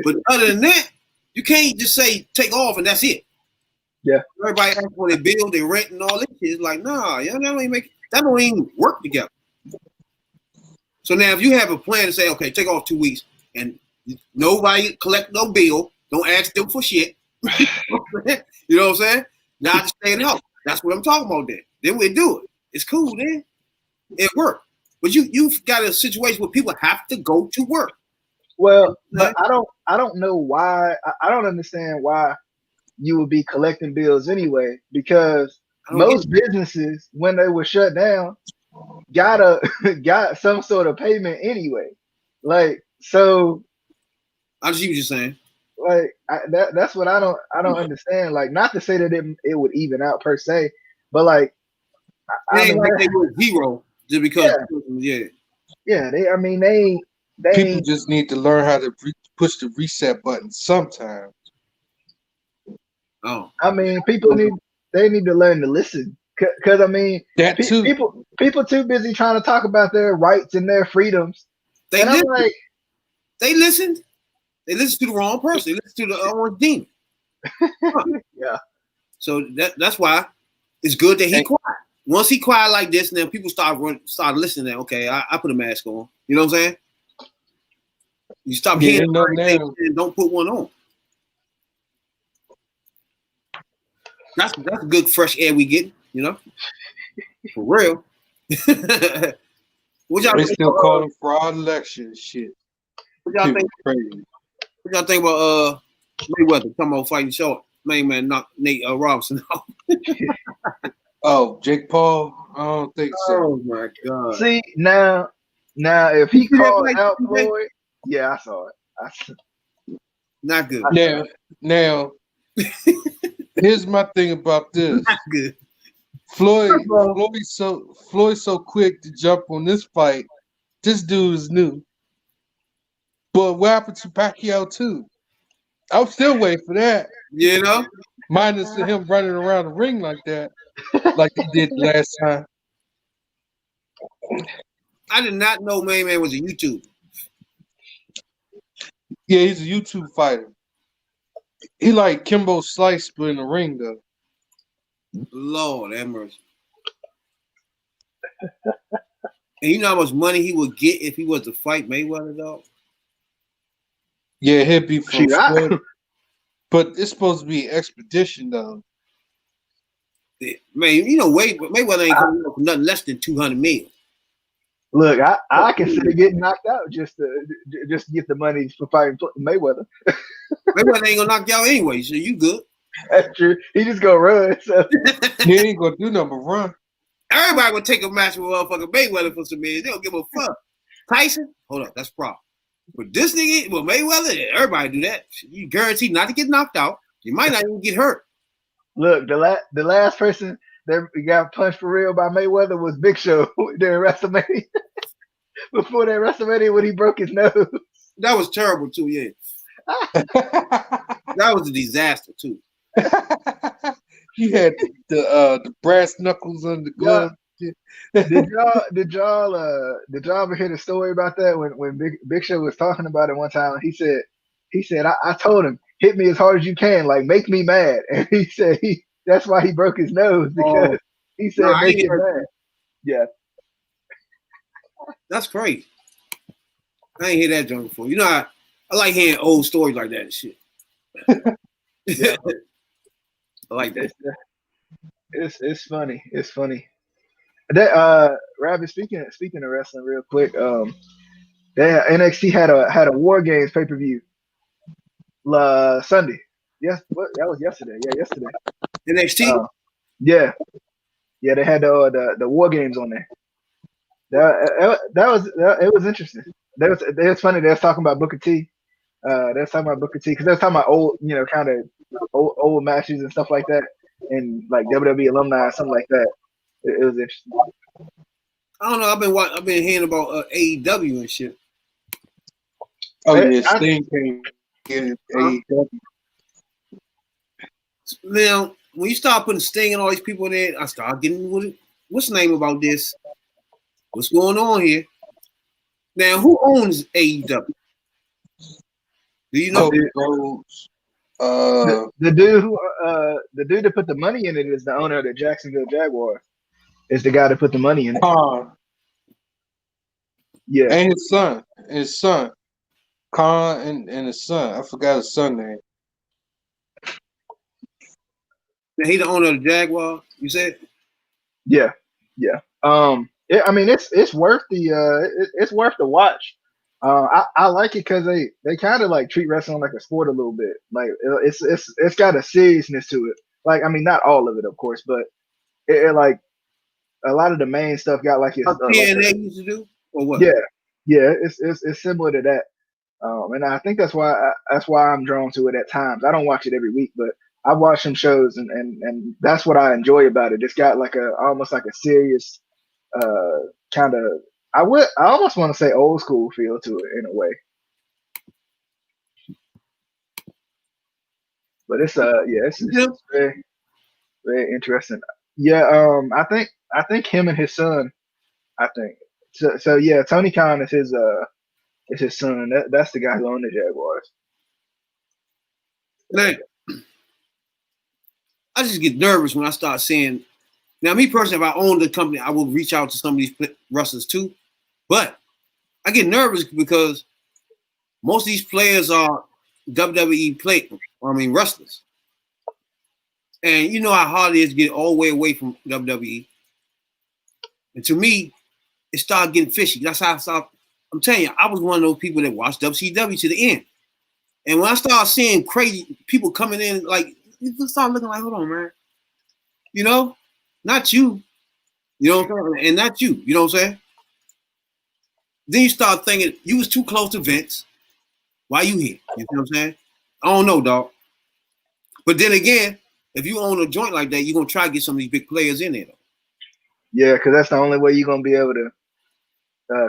But other than that, you can't just say take off and that's it. Yeah. Everybody asks for their bill, their rent, and all this shit. It's like, nah, that don't even work together. So now if you have a plan to say, okay, take off 2 weeks and nobody collect no bill, don't ask them for shit. You know what I'm saying? Now just stay in the house. That's what I'm talking about then. Then we do it. It's cool then. It worked. But you've got a situation where people have to go to work. Well, but I don't know why. I don't understand why you would be collecting bills anyway, because most businesses, when they were shut down, got some sort of payment anyway. Like, so I see what you're saying. Like that's what I don't understand. Like, not to say that it would even out per se, but like they ain't like they were zero just because they people just need to learn how to push the reset button sometimes. Oh, I mean, people need to learn to listen, because I mean, that too. People too busy trying to talk about their rights and their freedoms. They listened. They listened. They listened to the wrong person. They listened to the wrong demon. Huh. Yeah. So that's why it's good that he quiet. Once he quiet like this, then people start listening. Okay, I put a mask on. You know what I'm saying? You stop hearing and don't put one on. That's good fresh air we get. You know, for real. What y'all they still calling fraud election shit. What y'all think? Crazy. What y'all think about Mayweather talking about fighting short? Main man knocked Nate Robinson out. Oh, Jake Paul. I don't think so. Oh my God. See now if he You see that called fight out today? Floyd, yeah, I saw it. Not good. Now, here's my thing about this. Not good. Floyd Well- so quick to jump on this fight. This dude is new. But what happened to Pacquiao too? I'm still waiting for that. You know? Minus him running around the ring like that, like he did last time. I did not know Main Man was a YouTuber. Yeah, he's a YouTube fighter. He like Kimbo Slice, but in the ring though. Lord have mercy. And you know how much money he would get if he was to fight Mayweather, dog? Yeah, he'd be from Shoot, I- Florida. But it's supposed to be expedition though. Man, you know, Mayweather ain't coming up for nothing less than 200 million. Look, I consider getting knocked out just to get the money for fighting Mayweather. Mayweather ain't gonna knock you out anyway, so you good. That's true. He just gonna run. So. He ain't gonna do nothing but run. Everybody would take a match with motherfucking Mayweather for some million. They don't give a fuck. Tyson, hold up, that's a problem. But this nigga, well, Mayweather, everybody do that. You guaranteed not to get knocked out. You might not even get hurt. Look, the last person that got punched for real by Mayweather was Big Show during WrestleMania. Before that WrestleMania when he broke his nose. That was terrible too, yeah. That was a disaster too. He had the brass knuckles on the glove. Did y'all ever hear the story about that when Big Show was talking about it one time? He said I told him, hit me as hard as you can, like make me mad. And he said that's why he broke his nose, because he said make it mad. Yeah. That's crazy. I ain't hear that joke before. You know, I like hearing old stories like that and shit. Yeah. I like that. It's funny. It's funny. That Rabbit, speaking of wrestling real quick, that NXT had a War Games pay-per-view Sunday. Yes, that was yesterday. Yeah, yesterday. NXT? Yeah, they had the War Games on there. It was interesting. It was funny. They was talking about Booker T. They was talking about Booker T because they was talking about old, kind of old matches and stuff like that, and like WWE alumni, something like that. It was interesting. I don't know. I've been hearing about AEW and shit. Oh yeah, Sting came in AEW. Now, when you start putting Sting and all these people in there, I start getting what's the name about this? What's going on here? Now, who owns AEW? Do you know? The dude that put the money in it is the owner of the Jacksonville Jaguars. Is the guy that put the money in it. Yeah. And his son. Khan and his son. I forgot his son name. Now, he the owner of the Jaguar, you said? Yeah. I mean, it's worth it's worth the watch. I like it because they kind of like treat wrestling like a sport a little bit. Like it's got a seriousness to it. Like, I mean, not all of it, of course, but it like a lot of the main stuff got like TNA used to do, or what? Yeah, it's similar to that. And I think that's why I'm drawn to it at times. I don't watch it every week, but I watch some shows, and that's what I enjoy about it. It's got like almost like a serious kind of, I almost want to say old school feel to it in a way. But it's very, very interesting. Yeah, I think him and his son, I think. So yeah, Tony Khan is his son. That's the guy who owned the Jaguars. Now, I just get nervous when I start seeing. Now, me personally, if I owned the company, I would reach out to some of these wrestlers too. But I get nervous because most of these players are WWE wrestlers. And you know how hard it is to get all the way away from WWE. And to me, it started getting fishy. That's how I'm telling you, I was one of those people that watched WCW to the end. And when I started seeing crazy people coming in, like, you start looking like, hold on, man. You know? Not you. You know what I'm saying? And not you. You know what I'm saying? Then you start thinking you was too close to Vince. Why you here? You know what I'm saying? I don't know, dog. But then again, if you own a joint like that, you're gonna try to get some of these big players in there, though. Yeah, because that's the only way you're gonna be able to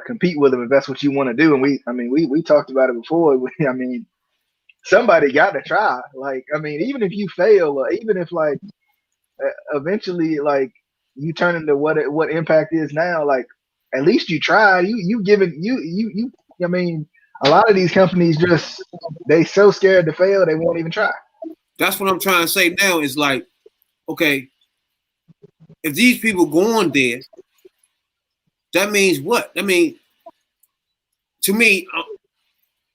compete with them if that's what you want to do. And we talked about it before. I mean, somebody got to try. Like, I mean, even if you fail, or even if like eventually like you turn into what Impact is now, like at least you tried. You given you. I mean, a lot of these companies just they so scared to fail they won't even try. That's what I'm trying to say now. Is like, okay, if these people go on there, that means what? I mean, to me,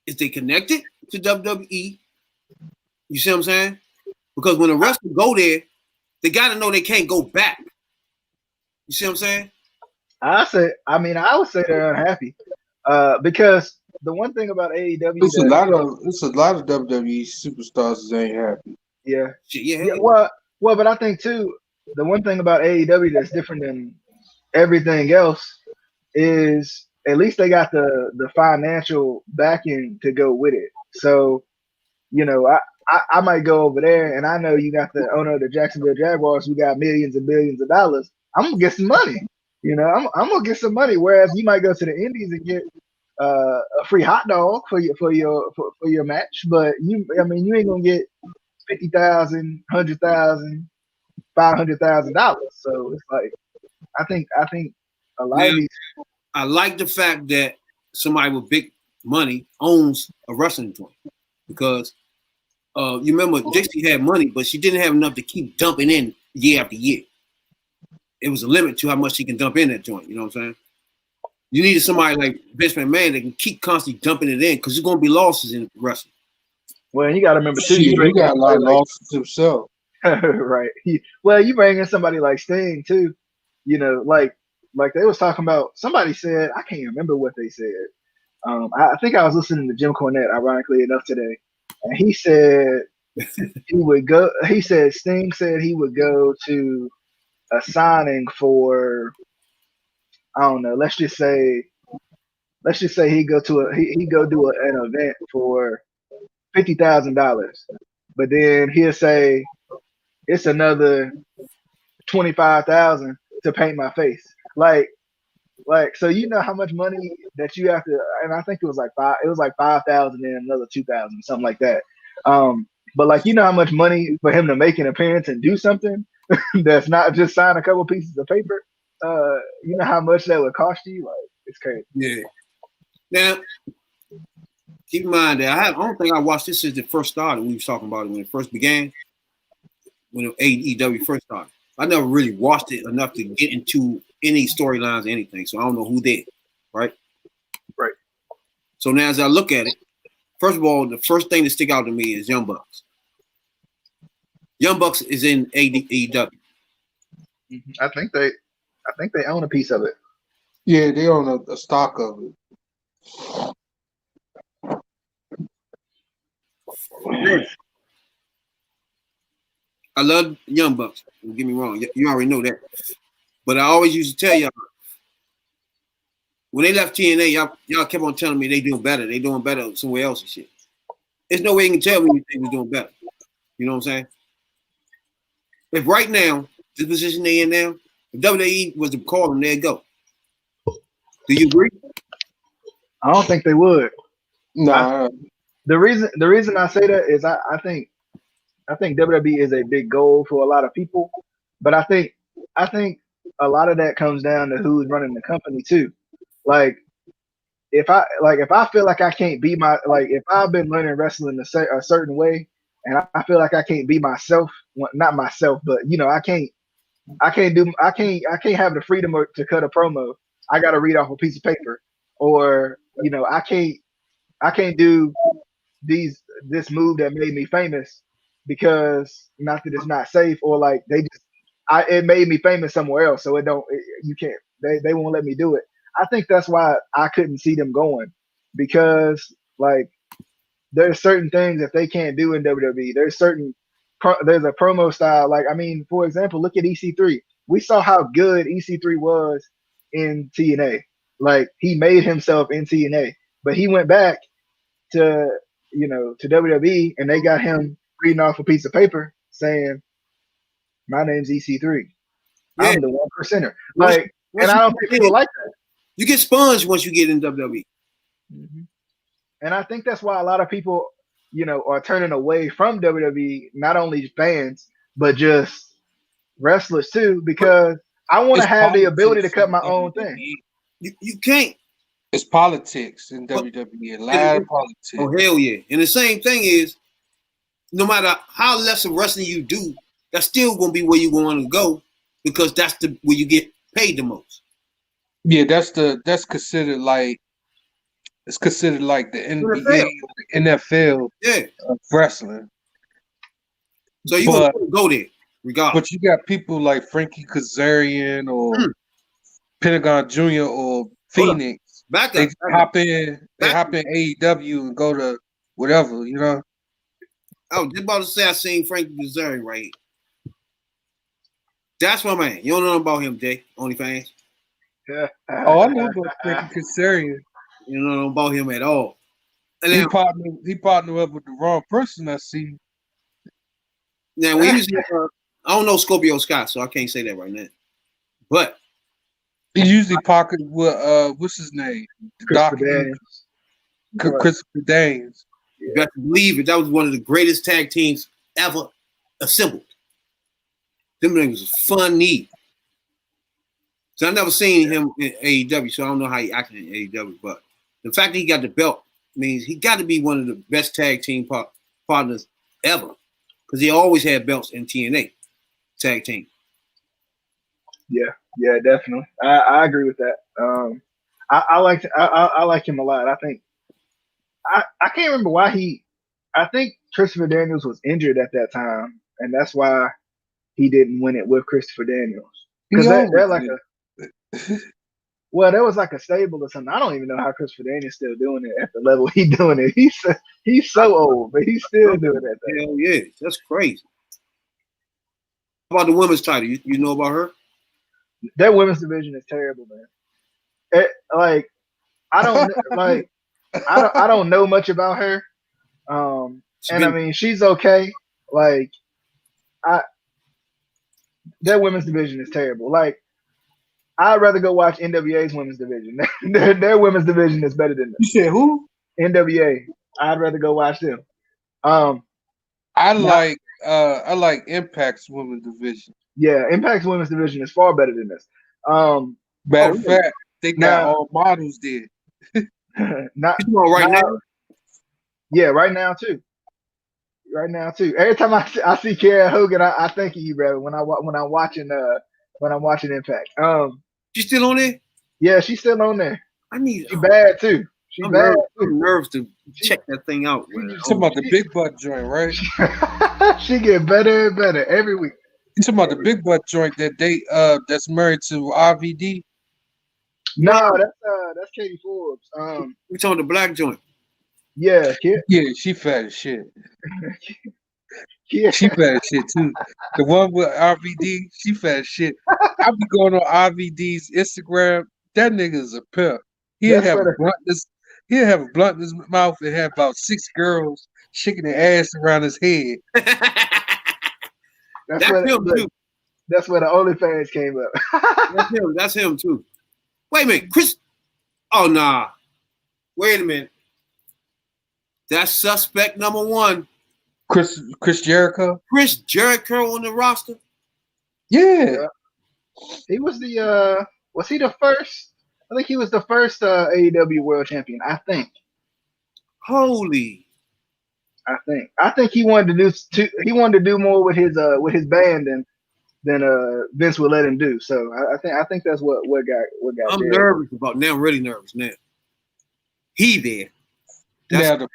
is they connected to WWE? You see what I'm saying? Because when a wrestler go there, they got to know they can't go back. You see what I'm saying? I would say they're unhappy because the one thing about AEW, It's a lot of WWE superstars that ain't happy. yeah, Shit, yeah. yeah. Well, but I think too, the one thing about AEW that's different than everything else is at least they got the financial backing to go with it. So, you know, I might go over there and I know you got the owner of the Jacksonville Jaguars who got millions and billions of dollars. I'm gonna get some money. You know, I'm gonna get some money. Whereas you might go to the Indies and get a free hot dog for your match, but you ain't gonna get $50,000, $100,000, $500,000. So it's like I think a lot of these. I like the fact that somebody with big money owns a wrestling joint because you remember Dixie had money, but she didn't have enough to keep dumping in year after year. It was a limit to how much she can dump in that joint. You know what I'm saying? You needed somebody like Vince McMahon that can keep constantly dumping it in because there's going to be losses in wrestling. Well, you got to remember too. He got a lot of losses himself. Right. You bring in somebody like Sting too. You know, like they was talking about. Somebody said, I can't remember what they said. I think I was listening to Jim Cornette, ironically enough, today, and he said he would go. He said Sting said he would go to a signing for, I don't know. Let's just say he go do an event for $50,000, but then he'll say it's another 25,000 to paint my face. Like, so you know how much money that you have to, and I think it was like 5,000 and another 2,000, something like that. But like, you know how much money for him to make an appearance and do something that's not just sign a couple pieces of paper. You know how much that would cost you? Like, it's crazy. Yeah. Now, keep in mind that I don't think I watched this since it first started. We was talking about it when it first began, when AEW first started. I never really watched it enough to get into any storylines or anything, so I don't know who did, right? Right. So now as I look at it, first of all, the first thing that stick out to me is Young Bucks. Young Bucks is in AEW. I think they own a piece of it. Yeah, they own a stock of it. I love Young Bucks. Don't get me wrong. You already know that. But I always used to tell y'all, when they left TNA, y'all kept on telling me they doing better. They doing better somewhere else and shit. There's no way you can tell me they was doing better. You know what I'm saying? If right now, this position they in now, if WWE was to call them, they'd go. Do you agree? I don't think they would. Nah. The reason I say that is I think WWE is a big goal for a lot of people, but I think a lot of that comes down to who's running the company too. Like if I feel like I can't be if I've been learning wrestling a certain way and I feel like I can't be myself, well, not myself, but you know, I can't have the freedom to cut a promo. I got to read off a piece of paper, or you know, I can't do this move that made me famous because not that it's not safe, or like it made me famous somewhere else, so you can't, they won't let me do it. I think that's why I couldn't see them going, because like there's certain things that they can't do in WWE. There's a promo style. Like, I mean, for example, look at EC3. we saw how good EC3 was in TNA. Like he made himself in TNA, but he went back to to WWE, and they got him reading off a piece of paper saying, "My name's EC3. Yeah. I'm the 1%er." Once- Like, once and I you don't think get people in, like that. you get sponged once you get in WWE. And I think that's why a lot of people, are turning away from WWE, not only fans, but just wrestlers too, because I want to It's have the ability to politics cut my in own WWE. thing. You can't. It's politics in But- WWE. A lot of politics. Oh hell yeah! And the same thing is, no matter how less of wrestling you do, that's still gonna be where you want to go because that's where you get paid the most. Yeah, that's considered like it's considered like the NBA, NFL. the NFL Yeah. of wrestling. So you But- gonna go there regardless. But you got people like Frankie Kazarian or Hmm. Pentagon Jr. or Phoenix. Back They up. back up. hop in. They hop in AEW and go to whatever. I was just about to say I seen Frankie Kazarian right here. That's my man. You don't know about him, Jay. OnlyFans. Oh, I know about Frankie Kazarian. You don't know about him at all. And He then partnered up with the wrong person. I see. now when he was, I don't know Scorpio Scott, so I can't say that right now. But He usually pocket with what's his name? Christopher Daniels. Christopher Daniels. you got to believe it. That was one of the greatest tag teams ever assembled. Them niggas was funny. So I never seen him in AEW, so I don't know how he acted in AEW. But the fact that he got the belt means he got to be one of the best tag team partners ever, because he always had belts in TNA tag team. Yeah, definitely. I agree with that. I like him a lot. I think I can't remember why I think Christopher Daniels was injured at that time, and that's why he didn't win it with Christopher Daniels. Because they're like there was like a stable or something. I don't even know how Christopher Daniels still doing it at the level he's doing it. He's so old, but he's still doing that thing. Hell yeah, that's crazy. How about the women's title? You know about her? That women's division is terrible, man. I don't know much about her. And I mean, she's okay. Like, that women's division is terrible. Like, I'd rather go watch NWA's women's division. Their women's division is better than You said who? NWA. I'd rather go watch them. I like Impact's women's division. Yeah, Impact's women's division is far better than this. Matter of fact, they got all models there. Not You know right now. Yeah, right now too. Right now too. Every time I see Kara Hogan, I think of you, brother. When I'm watching Impact. She's still on there? Yeah, she's still on there. I need. She bad too. She I'm bad. nervous to check that thing out. Man. You talking about the big butt joint, right? She get better and better every week. You talking about the big butt joint that's married to RVD? No, that's Katie Forbes. We talking the black joint. Yeah, kid. Yeah, she fat as shit. Yeah. She fat as shit too. The one with RVD, she fat as shit. I be going on RVD's Instagram. That nigga is a pimp. He'll have a blunt in his mouth and have about 6 girls shaking their ass around his head. That's where him too. That's where the OnlyFans came up. That's him too. Wait a minute, Chris. Oh nah. Wait a minute. That's suspect number 1. Chris Jericho. Chris Jericho on the roster. Yeah. He was was he the first? I think he was the first AEW World Champion. I think he wanted to do more with his band than Vince would let him do. So I think that's what got. I'm there. nervous about now. I'm really nervous now. He there. Now the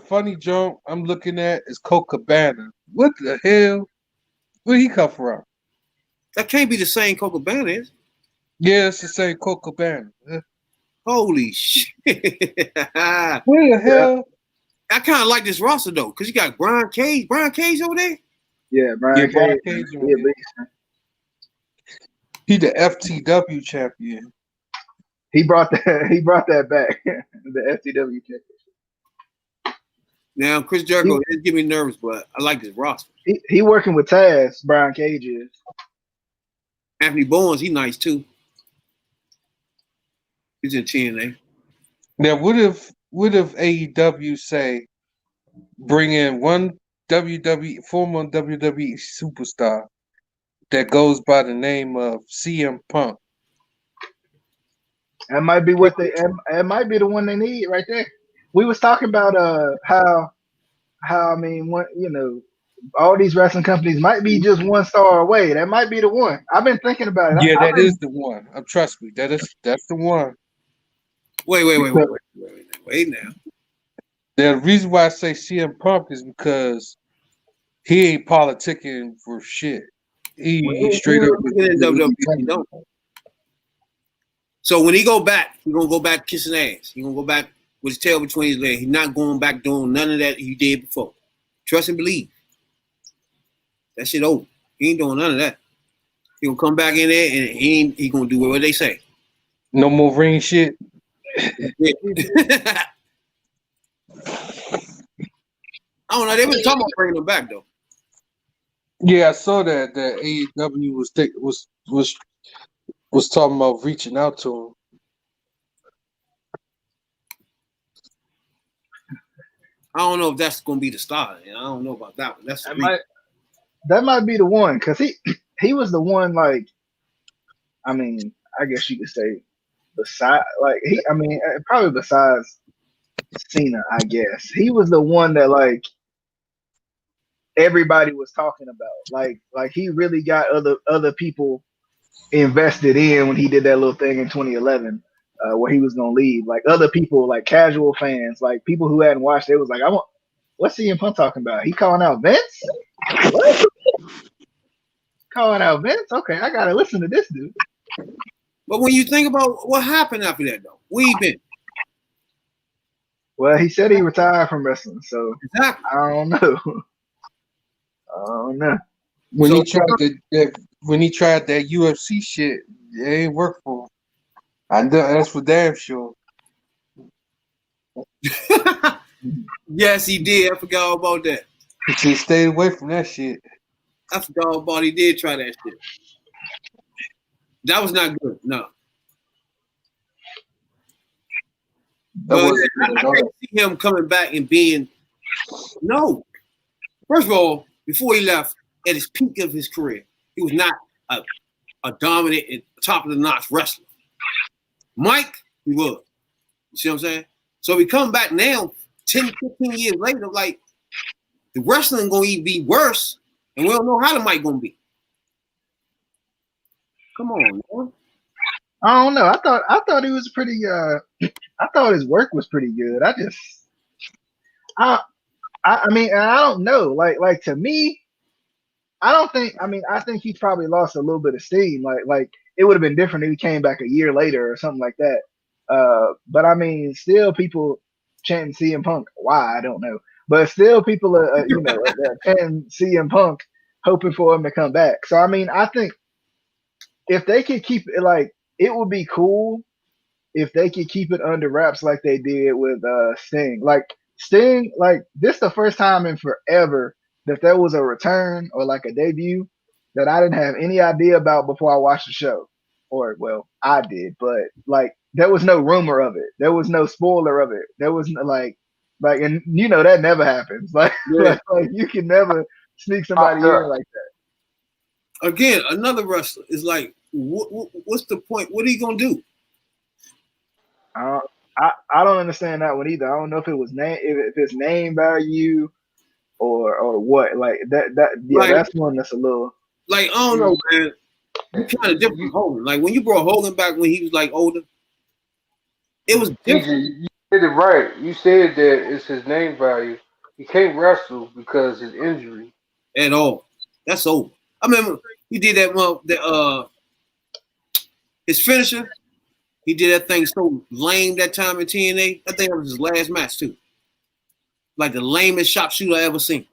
funny joke I'm looking at is Colt Cabana. What the hell? Where he come from? That can't be the same Colt Cabana, is it? Yeah, it's the same Colt Cabana. Holy shit. Where the hell? I kind of like this roster though, because you got Brian Cage. Brian Cage over there? Yeah, Brian Brian Cage. Cage. Yeah, He the FTW champion. He brought that. He brought that back. The FTW champion. Now, Chris Jericho is getting me nervous, but I like his roster. He working with Taz. Brian Cage is. Anthony Bowens, he nice too. He's in TNA. Now, what if AEW say bring in one former WWE superstar that goes by the name of CM Punk? That might be what they. It might be the one they need right there. We was talking about how I mean, what, you know, all these wrestling companies might be just one star away. That might be the one. I've been thinking about it. Yeah, that is the one. Trust me, that's the one. Wait now. The reason why I say CM Punk is because he ain't politicking for shit. He straight up. Don't. So when he go back, he's gonna go back kissing ass. He's gonna go back with his tail between his legs. He's not going back doing none of that he did before. Trust and believe. That shit over. He ain't doing none of that. He gonna come back in there and he gonna do what they say. No more ring shit. Yeah. I don't know. They been talking about bringing him back though. Yeah, I saw that AEW was talking about reaching out to him. I don't know if that's gonna be the start. I don't know about that one. That might be the one because he was the one, like, I mean, I guess you could say probably besides Cena, I guess he was the one that like everybody was talking about. Like he really got other people invested in when he did that little thing in 2011 where he was gonna leave. Like other people, like casual fans, like people who hadn't watched it was like, what's CM Punk talking about? He calling out Vince? What? Calling out Vince? Okay, I gotta listen to this dude. But when you think about what happened after that, though, where he been? Well, he said he retired from wrestling, so Exactly. I don't know. I don't know. When he tried that UFC shit, it ain't work for him. I know that's for damn sure. Yes, he did. I forgot all about that. He should stay away from that shit. I forgot all about he did try that shit. That was not good. No. But I can't see him coming back and being no. First of all, before he left, at his peak of his career, he was not a dominant and top of the notch wrestler. Mike, he was. You see what I'm saying? So we come back now, 10, 15 years later, like the wrestling gonna even be worse, and we don't know how the Mike gonna be. Come on, man. I don't know. I thought he was pretty. I thought his work was pretty good. I mean, I don't know. Like to me, I don't think. I mean, I think he probably lost a little bit of steam. Like it would have been different if he came back a year later or something like that. But I mean, still people chanting CM Punk. Why? I don't know. But still people are chanting CM Punk, hoping for him to come back. So I mean, I think if they could keep it, like, it would be cool if they could keep it under wraps like they did with Sting. Like Sting, like this the first time in forever that there was a return or like a debut that I didn't have any idea about before I watched the show. Or well, I did, but like there was no rumor of it. There was no spoiler of it. There was no, like and you know that never happens. Like, Yeah. like you can never sneak somebody in like that. Again, another wrestler is like, what's the point? What are you gonna do? I don't understand that one either. I don't know if it was if it's name value or what. Like that yeah, Like, that's one that's a little like I don't know, man. You kind of different from Hogan. Like when you brought Hogan back when he was like older, it was different. You did it right. You said that it's his name value. He can't wrestle because his injury. At all. That's over. I remember he did that his finisher. He did that thing so lame that time in TNA. I think that was his last match too. Like the lamest sharpshooter I ever seen.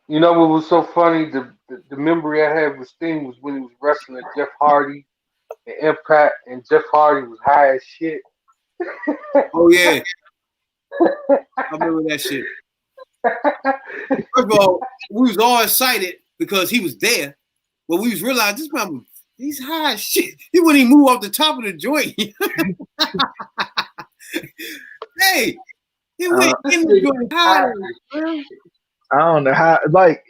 You know what was so funny? The memory I had with Sting was when he was wrestling Jeff Hardy and Impact, and Jeff Hardy was high as shit. Oh yeah, I remember that shit. First of all, we was all excited because he was there, but we was realizing this man, he's high as shit. He wouldn't even move off the top of the joint. Hey, he went in the joint high. I don't know how. Like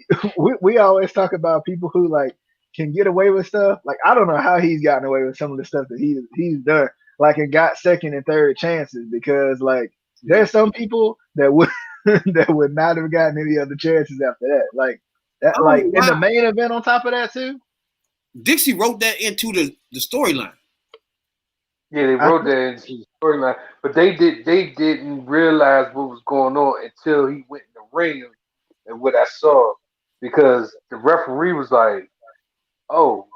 we always talk about people who like can get away with stuff. Like I don't know how he's gotten away with some of the stuff that he's done. Like and got second and third chances because like there's some people that would that would not have gotten any other chances after that. Like that, like in the main event on top of that too. Dixie wrote that into the storyline. Yeah, they wrote that into the storyline, but they didn't realize what was going on until he went in the ring and what I saw, because the referee was like, "Oh,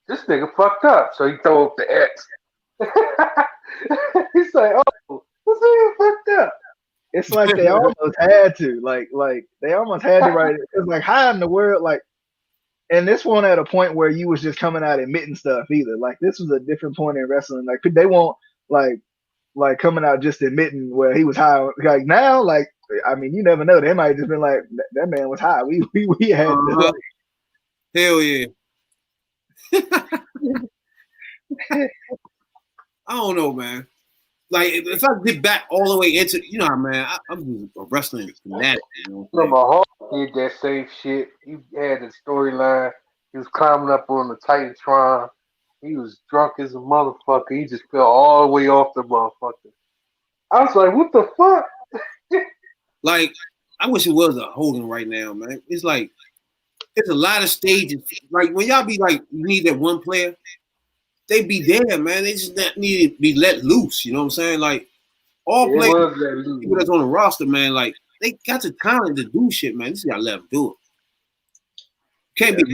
this nigga fucked up," so he threw up the X. He's like, "Oh, this nigga fucked up." It's like they almost had to, like they almost had to write it. It's like, how in the world, like, and this one at a point where you was just coming out admitting stuff either. Like this was a different point in wrestling. Like they won't like coming out just admitting where he was high. Like now, like I mean, you never know. They might just been like that man was high. We had like, hell yeah. I don't know, man. Like if I get back all the way into, you know, man, I'm a wrestling fanatic. You know, Hall did that same shit. He had the storyline. He was climbing up on the Titantron. He was drunk as a motherfucker. He just fell all the way off the motherfucker. I was like, what the fuck? Like, I wish it was a Hogan right now, man. It's like, there's a lot of stages. Like, when y'all be like, you need that one player, they be there, man. They just not need to be let loose. You know what I'm saying? Like, all players, people that's on the roster, man, like, they got the talent to do shit, man. This gotta let them do it. Can't be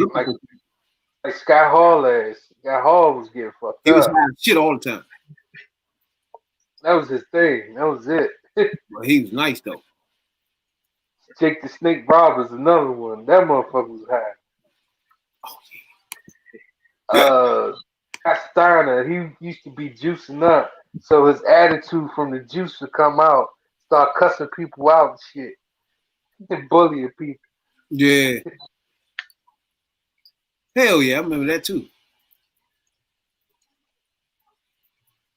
like Scott Hall last. Scott Hall was getting fucked up. He was high shit all the time. That was his thing. That was it. But he was nice though. Jake the Snake Roberts, another one. That motherfucker was high. Oh yeah. Scott Steiner, he used to be juicing up, so his attitude from the juice would come out, start cussing people out and shit, and bullying people. Yeah. Hell yeah, I remember that too.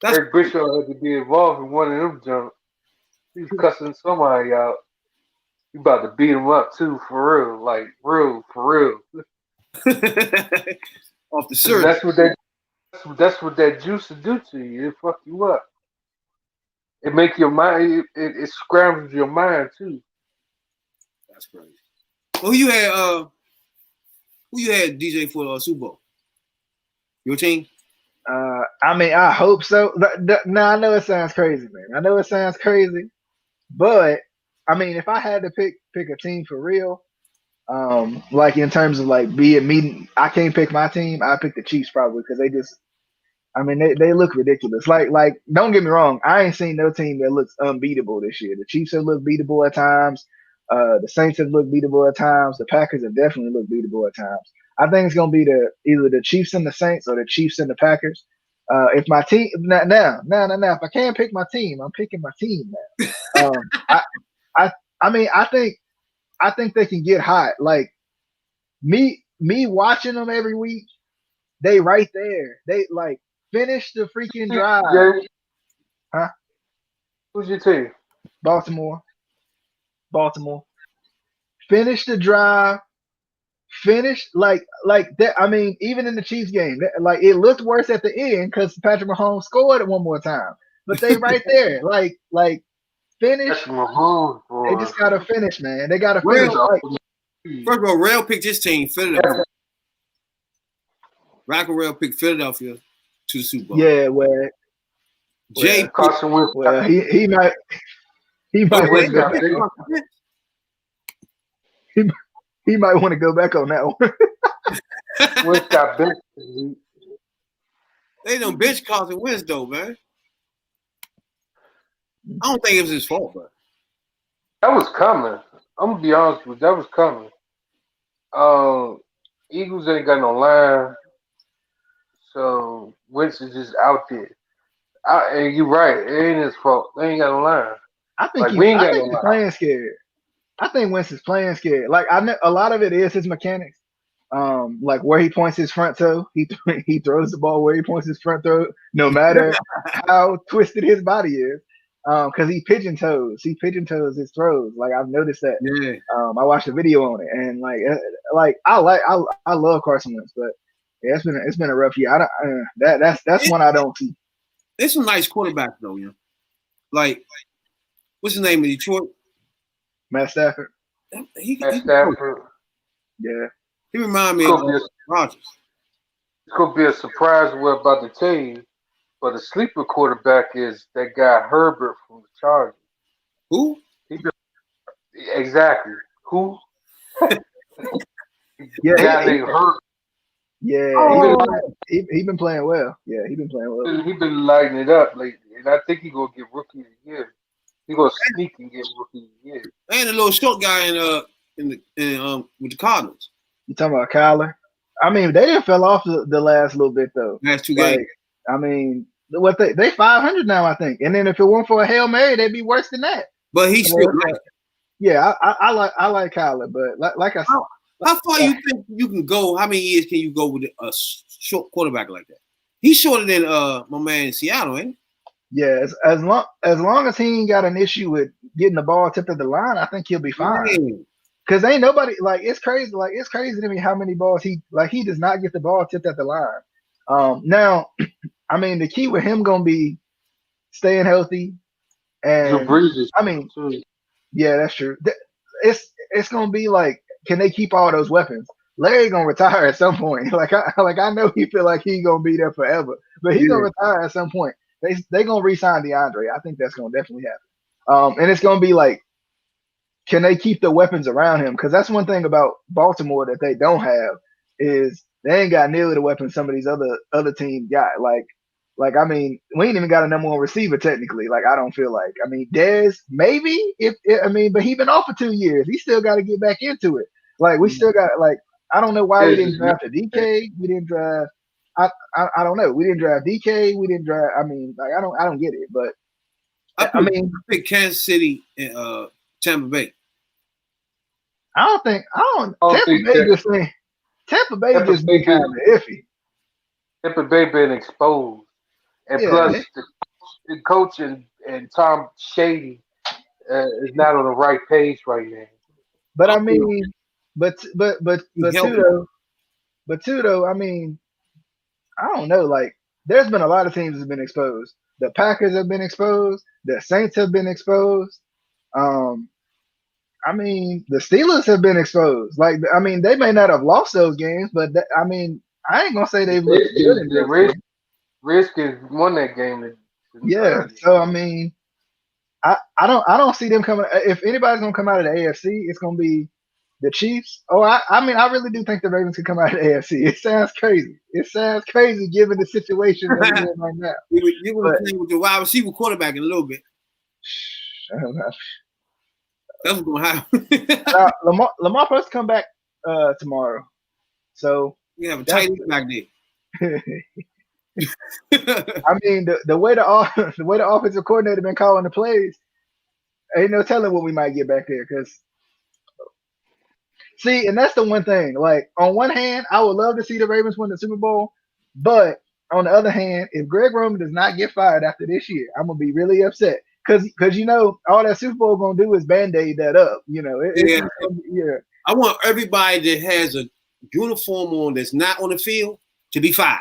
Eric Bischoff had to be involved in one of them jumps. He was cussing somebody out. He about to beat him up too, for real, like real, for real. Off the shirt. That's what that juice will do to you. It fuck you up. It make your mind. It scrambles your mind too. That's crazy. Well, who you had DJ for Super Bowl? Your team? I mean, I hope so. Now I know it sounds crazy, man. I know it sounds crazy, but I mean, if I had to pick a team for real, like in terms of like being me, I can't pick my team. I pick the Chiefs probably because they just, I mean, they look ridiculous. Like don't get me wrong, I ain't seen no team that looks unbeatable this year. The Chiefs have looked beatable at times. The Saints have looked beatable at times. The Packers have definitely looked beatable at times. I think it's gonna be either the Chiefs and the Saints or the Chiefs and the Packers. If my team now, if I can't pick my team, I'm picking my team now. I mean, I think they can get hot. Like me watching them every week, they right there. They like finish the freaking drive. Jerry, huh? Who's your team? Baltimore. Finish the drive. Finish like that. I mean, even in the Chiefs game, like it looked worse at the end because Patrick Mahomes scored it one more time. But they right there, like finish. Mahomes, they just gotta finish, man. They gotta finish. First of all, Rail picked his team, Philadelphia. Rocco Rail picked Philadelphia to the Super Bowl. Yeah, where Jay Carson Wentz. Well, he might want to go back. He might want to go back on that one. Wentz got benched. They done bitch Carson Wentz though, man. I don't think it was his fault, but That was coming. I'm gonna be honest with you, that was coming. Eagles ain't got no line, so Wentz is just out there. And you're right, it ain't his fault. They ain't got no line. I think Like we ain't I got no think he's line. playing scared. I think Wentz is playing scared. Like I know a lot of it is his mechanics. Like where he points his front toe, he throws the ball where he points his front toe, no matter how twisted his body is. Because he pigeon toes his throws. Like I've noticed that. Yeah. I watched a video on it, and like I love Carson Wentz, but yeah, it's been a rough year. I don't, that's one I don't see. There's some nice quarterbacks though, you know. Like, what's his name in Detroit? Matt Stafford. Matt Stafford. Yeah. He remind me Could of be a- Rodgers. It could be a surprise we're about to tell you, but the sleeper quarterback is that guy Herbert from the Chargers. Who? Exactly. Who? Yeah. Guy named Herbert. Yeah. Oh. He been playing well. Yeah, he been playing well. He been lighting it up lately, and I think he gonna get rookie of the year. He gonna sneak and get rookie of the year. And the little short guy with the Cardinals. You talking about Kyler? I mean, they didn't fell off the last little bit though. Last two games. Like, I mean, what they 500 now, I think. And then if it weren't for a Hail Mary, they'd be worse than that. But he's still nice. Yeah, I like Kyler, but like I said, How far you think you can go? How many years can you go with a short quarterback like that? He's shorter than my man in Seattle, ain't he? yeah, as long as he ain't got an issue with getting the ball tipped at the line, I think he'll be fine. Yeah. Cause ain't nobody it's crazy to me how many balls he does not get the ball tipped at the line. Now, I mean the key with him gonna be staying healthy, and Drew Brees is I mean, too. yeah, that's true. It's gonna be like, can they keep all those weapons? Larry gonna retire at some point. Like I know he feel like he gonna be there forever, but he gonna retire at some point. They gonna re-sign DeAndre. I think that's gonna definitely happen. And it's gonna be like, can they keep the weapons around him? Because that's one thing about Baltimore that they don't have is they ain't got nearly the weapons some of these other teams got. Like I mean, we ain't even got a number one receiver technically. Like I don't feel like. I mean, Dez maybe but he been off for 2 years. He still got to get back into it. Like we still got like I don't know why we didn't draft a DK. We didn't draft. I don't know. We didn't draft DK. We didn't draft. I mean, like I don't get it. But I pick Kansas City and Tampa Bay. Tampa Bay just been kind of iffy. Tampa Bay been exposed, and plus the coach and Tom Shady is not on the right page right now. But I mean, but too though, I mean, I don't know. Like, there's been a lot of teams that have been exposed. The Packers have been exposed. The Saints have been exposed. I mean, the Steelers have been exposed. Like, I mean, they may not have lost those games, but I mean, I ain't gonna say they've looked good in those games. Redskins won that game. Yeah, so I mean, I don't see them coming. If anybody's gonna come out of the AFC, it's gonna be the Chiefs. Oh, I mean, I really do think the Ravens could come out of the AFC. It sounds crazy. Given the situation that we're in right now. You're gonna play with the wide receiver quarterback in a little bit. I don't know. That's what's gonna happen. Lamar supposed to come back tomorrow, so you have a tight end back there. I mean, the way the offensive coordinator been calling the plays, ain't no telling what we might get back there. Because see, and that's the one thing. Like on one hand, I would love to see the Ravens win the Super Bowl, but on the other hand, if Greg Roman does not get fired after this year, I'm gonna be really upset. Because you know all that Super Bowl gonna do is band-aid that up. You know, yeah. I want everybody that has a uniform on that's not on the field to be fired.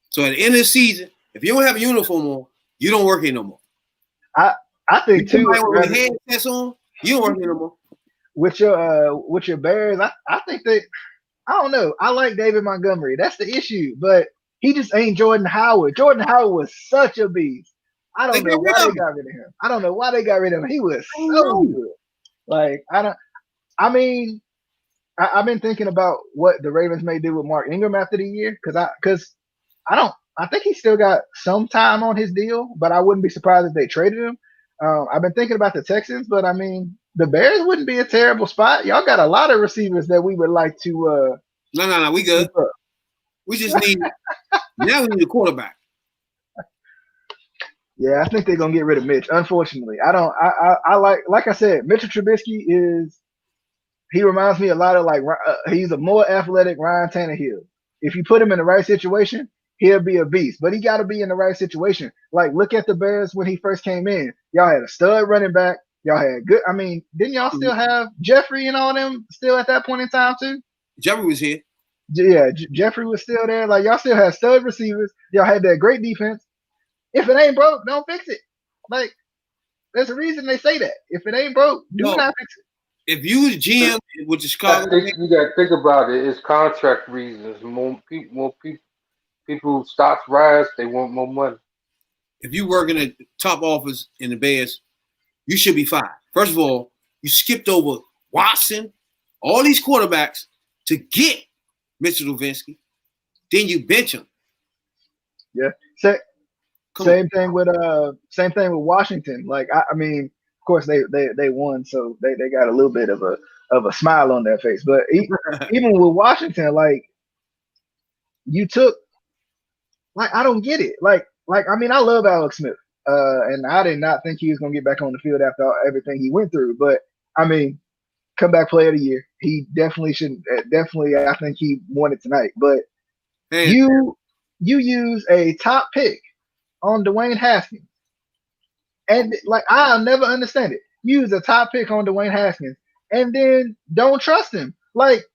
So at the end of the season, if you don't have a uniform on, you don't work here no more. I think too. With a headset on, you don't work here no more. With your Bears, I think that I don't know. I like David Montgomery. That's the issue, but he just ain't Jordan Howard. Jordan Howard was such a beast. I don't know why they got rid of him. I don't know why they got rid of him. He was so good. Like I've been thinking about what the Ravens may do with Mark Ingram after the year because I think he still got some time on his deal, but I wouldn't be surprised if they traded him. I've been thinking about the Texans, but I mean, the Bears wouldn't be a terrible spot. Y'all got a lot of receivers that we would like to. No, we good. keep up. We just need now we need a quarterback. Yeah, I think they're gonna get rid of Mitch. Unfortunately, I don't. I like I said, Mitchell Trubisky is. He reminds me a lot of like he's a more athletic Ryan Tannehill. If you put him in the right situation, he'll be a beast. But he got to be in the right situation. Like look at the Bears when he first came in. Y'all had a stud running back. Y'all had good. I mean, didn't y'all still have Jeffrey and all them still at that point in time too? Jeffrey was here. Yeah, Jeffrey was still there. Like y'all still had stud receivers. Y'all had that great defense. If it ain't broke, don't fix it. Like there's a reason they say that. If it ain't broke, do not fix it. If you was GM with the Chicago, you got to think about it. It's contract reasons. More people stocks rise. They want more money. If you work in a top office in the Bears, you should be fired. First of all, you skipped over Watson, all these quarterbacks to get Mitchell Trubisky. Then you bench him. Yeah. Same thing with Washington. Like I mean, of course they won, so they got a little bit of a smile on their face. But even with Washington, like you took, like I don't get it. Like I mean, I love Alex Smith, and I did not think he was gonna get back on the field after everything he went through. But I mean, comeback player of the year, he definitely should. Definitely, I think he won it tonight. But you use a top pick on Dwayne Haskins. And like I'll never understand it. Use a top pick on Dwayne Haskins and then don't trust him. Like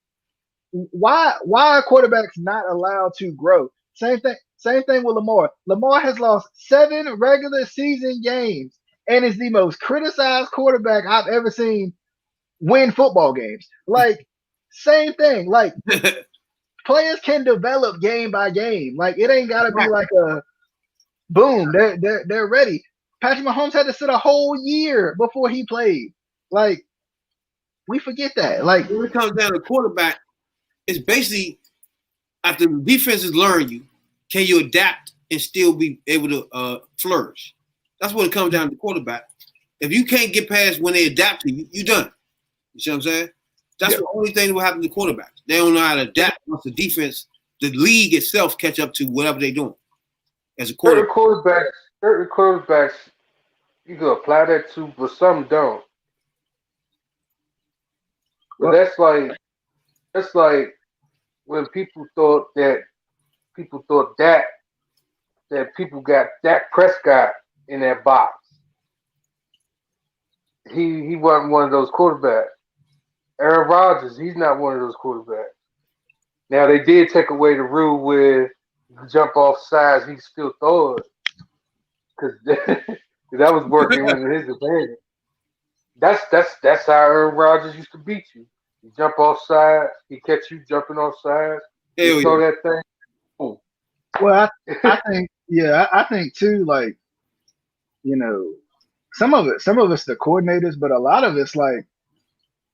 why are quarterbacks not allowed to grow? Same thing with Lamar. Lamar has lost 7 regular season games and is the most criticized quarterback I've ever seen win football games. Like same thing. Like players can develop game by game. Like it ain't gotta be like a boom, they're ready. Patrick Mahomes had to sit a whole year before he played. Like, we forget that. Like, when it comes down to quarterback, it's basically after the defenses learn you, can you adapt and still be able to flourish? That's what it comes down to quarterback. If you can't get past when they adapt to you, you're done. You see what I'm saying? That's the only thing that will happen to quarterbacks. They don't know how to adapt once the defense, the league itself catch up to whatever they're doing. As a quarterback. Certain quarterbacks, you can apply that to, but some don't. But that's like when people thought that people got Dak Prescott in that box. He wasn't one of those quarterbacks. Aaron Rodgers, he's not one of those quarterbacks. Now they did take away the rule where you jump off sides, he can still throw it. Because that was working in his advantage. That's how Aaron Rodgers used to beat you. You jump off sides, he catch you jumping off sides. You throw that thing. Boom. Well, I think I think too. Like, you know, some of it's the coordinators, but a lot of it's like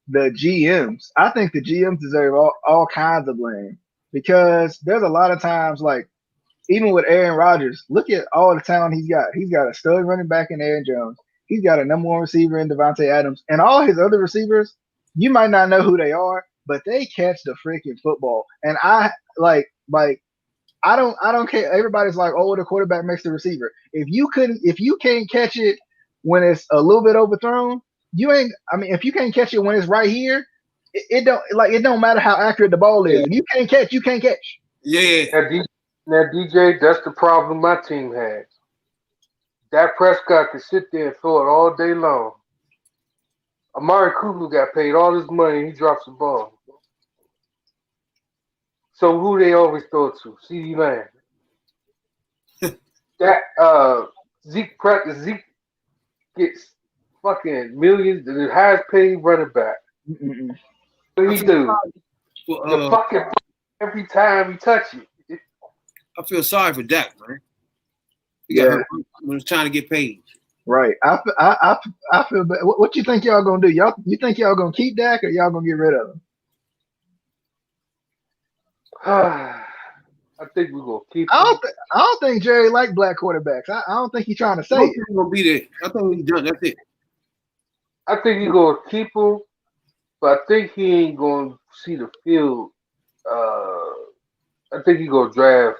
the GMs. I think the GMs deserve all kinds of blame because there's a lot of times like. Even with Aaron Rodgers, look at all the talent he's got. He's got a stud running back in Aaron Jones. He's got a number 1 receiver in Devontae Adams. And all his other receivers, you might not know who they are, but they catch the freaking football. And I don't care. Everybody's like, oh, the quarterback makes the receiver. If you can't catch it when it's a little bit overthrown, if you can't catch it when it's right here, it don't matter how accurate the ball is. If you can't catch, you can't catch. Yeah. Now, DJ, that's the problem my team has. Dak Prescott can sit there and throw it all day long. Amari Cooper got paid all his money and he drops the ball. So who they always throw it to? CeeDee Lamb. Zeke gets fucking millions, the highest paid running back. What he do? The fucking every time he touch it. I feel sorry for Dak, man. He got hurt when he was trying to get paid. Right. I feel bad. What you think y'all gonna do? You think y'all gonna keep Dak or y'all gonna get rid of him? I think we're gonna keep I him. don't think Jerry like black quarterbacks. I don't think he's trying to I say don't it. think he's gonna be there. I think he's done. That's it. I think he's gonna keep him, but I think he ain't gonna see the field. I think he's gonna draft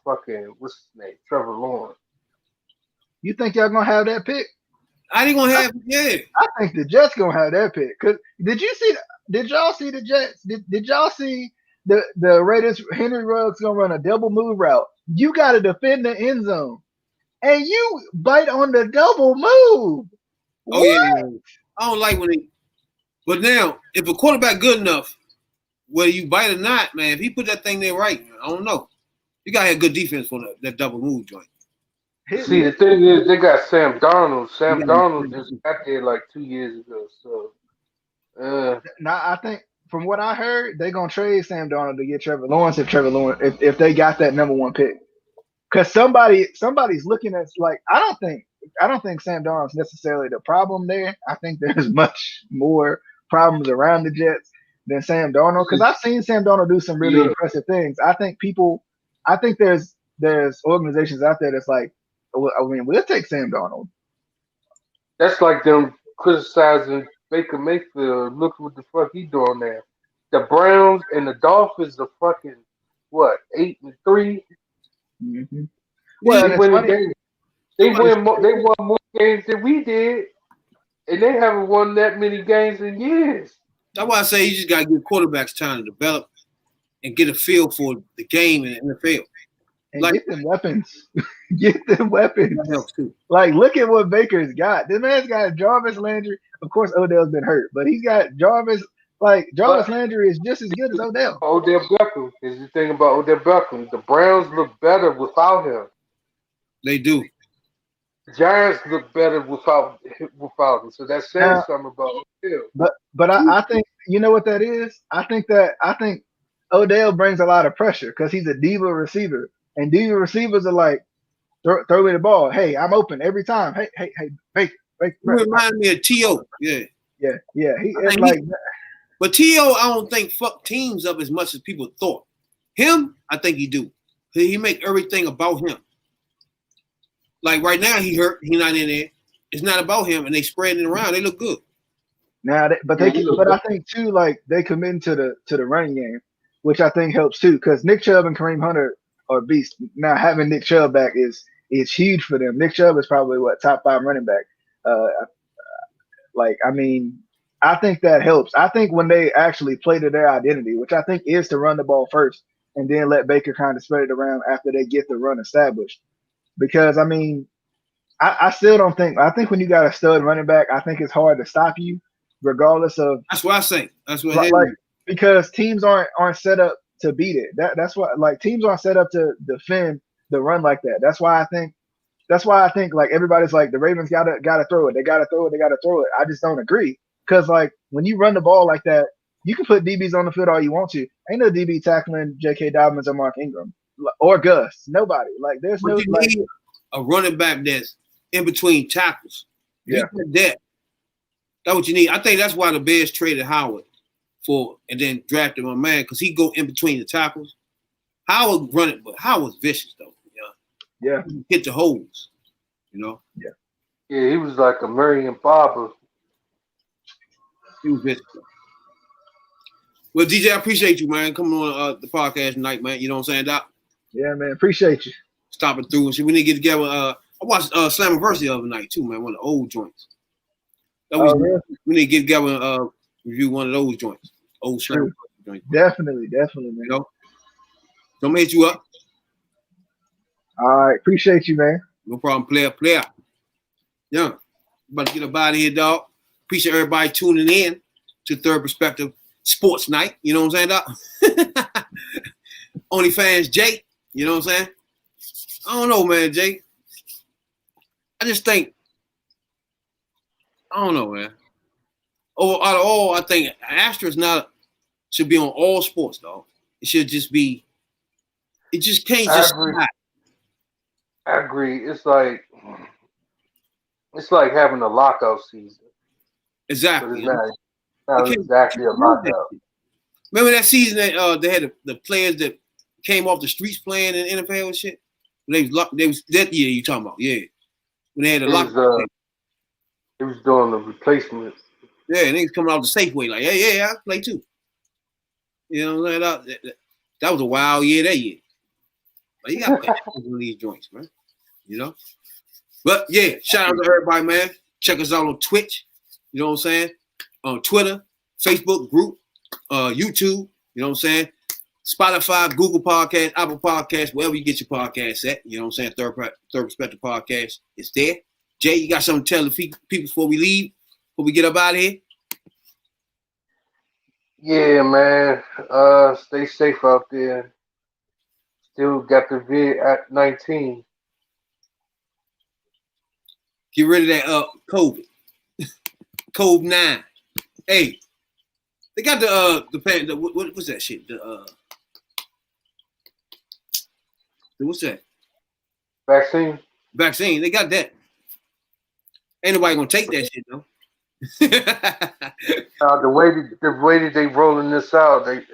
fucking what's his name, Trevor Lawrence. You think y'all gonna have that pick? I ain't gonna have. Yeah. I think the Jets gonna have that pick. Cause did y'all see the Jets? Did y'all see the Raiders? Henry Ruggs gonna run a double move route. You got to defend the end zone, and you bite on the double move. Oh yeah. I don't like when they. But now, if a quarterback good enough, whether you bite or not, man, if he put that thing there right, I don't know. You gotta have good defense for that double move joint. See, the thing is, they got Sam Darnold. Sam Yeah. Darnold just got there like 2 years ago. So, Now I think from what I heard, they're gonna trade Sam Darnold to get Trevor Lawrence if they got that number one pick. Because somebody's looking at like I don't think Sam Darnold's necessarily the problem there. I think there's much more problems around the Jets than Sam Darnold. Because I've seen Sam Darnold do some really impressive things. I think there's organizations out there that's like, I mean, we'll take Sam Darnold. that's like them criticizing Baker Mayfield. Look what the fuck he doing there. The Browns and the Dolphins are fucking what 8-3. Mm-hmm. Well, Well, they it's win funny. games. They won more games than we did, and they haven't won that many games in years. That's why I say you just gotta give quarterbacks time to develop and get a feel for the game in the NFL. And Like- get them weapons. Get them weapons. That helps too. Like, look at what Baker's got. This man's got Jarvis Landry. Of course, Odell's been hurt, but he's got Jarvis. Like, Jarvis Landry is just as good as Odell. Odell Beckham is the thing about Odell Beckham. The Browns look better without him. They do. The Giants look better without him. So that's saying something about Odell. But I think you know what that is. I think Odell brings a lot of pressure because he's a diva receiver, and diva receivers are like, throw me the ball. Hey, I'm open every time. Hey, Baker. You remind me of T.O. Yeah. Yeah. He I it's think like But T.O., I don't think fuck teams up as much as people thought. Him, I think he do. He make everything about him. Like right now, he hurt. He not in there. It's not about him, and they spreading it around. They look good. now, but I think too, like they commit to the running game, which I think helps too, because Nick Chubb and Kareem Hunter are beasts. Now having Nick Chubb back is huge for them. Nick Chubb is probably top 5 running back. I think that helps. I think when they actually play to their identity, which I think is to run the ball first and then let Baker kind of spread it around after they get the run established. Because I mean, I still don't think. I think when you got a stud running back, I think it's hard to stop you, regardless of. That's what I say. That's what Like because teams aren't set up to beat it. That's why like teams aren't set up to defend the run like that. That's why I think like everybody's like the Ravens gotta throw it. They gotta throw it. I just don't agree. Because, like, when you run the ball like that, you can put DBs on the field all you want to. Ain't no DB tackling J.K. Dobbins or Mark Ingram or Gus. Nobody. Like, there's but no. you need a running back that's in between tackles. Yeah. You get that. That's what you need. I think that's why the Bears traded Howard and then drafted my man because he go in between the tackles. Howard run it, but Howard's vicious, though. Yeah. He hit the holes, you know? Yeah, he was like a Marion Barber. He was vicious. Well, DJ, I appreciate you, man, coming on the podcast tonight, man. You know what I'm saying, Doc? Yeah, man. Appreciate you. Stopping through and shit. We need to get together. I watched Slammiversary the other night, too, man. One of the old joints. Really? We need to get together and review one of those joints. Old Slammiversary joints. Definitely, man. You know? So I'm going to hit you up. All right. Appreciate you, man. No problem. Player. Yeah. About to get up out of here, dog. Appreciate everybody tuning in to Third Perspective Sports Night. You know what I'm saying, Doc? OnlyFans Jake. You know what I'm saying? I don't know, man, Jake. I just think, I don't know, man. Out of all, I think Asterisk should be on all sports, dog. It should just be, it just can't just stop. I agree. It's like having a lockout season. Exactly. But it's not exactly a lockout. Remember that season that they had the players that came off the streets playing in the NFL and shit. They was that year you talking about, yeah. When they had a It lock. was, it was doing the replacement. Yeah, niggas coming out the Safeway like, yeah, I play too. You know, that was a wild year that year. But you got to on these joints, man. You know? But yeah, shout out to everybody, man. Check us out on Twitch. You know what I'm saying? On Twitter, Facebook group, YouTube, you know what I'm saying? Spotify, Google Podcast, Apple Podcast, wherever you get your podcasts at. You know what I'm saying? Third Perspective Podcast is there. Jay, you got something to tell the people before we leave? Before we get up out of here? Yeah, man. Stay safe out there. Still got the vid at 19. Get rid of that COVID. COVID-9. Hey, they got the what's that shit? What's that? Vaccine. Vaccine. They got that. Ain't nobody gonna take that shit though. The way that they rolling this out, they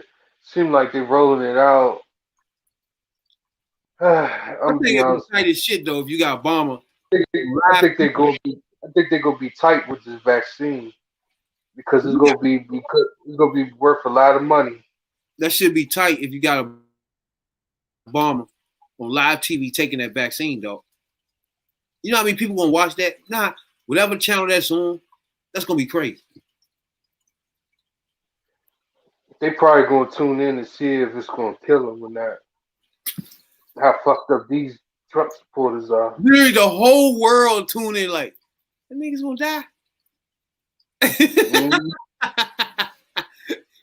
seem like they rolling it out. I I'm think be it's honest. tight as shit though. If you got Obama, I think they're gonna be tight with this vaccine because it's gonna be worth a lot of money. that should be tight. If you got Obama on live TV taking that vaccine, though. You know how many people gonna watch that? Nah, whatever channel that's on, that's gonna be crazy. They probably gonna tune in and see if it's gonna kill them or not. How fucked up these Trump supporters are. Literally, the whole world tune in like, that nigga's gonna die. Mm-hmm.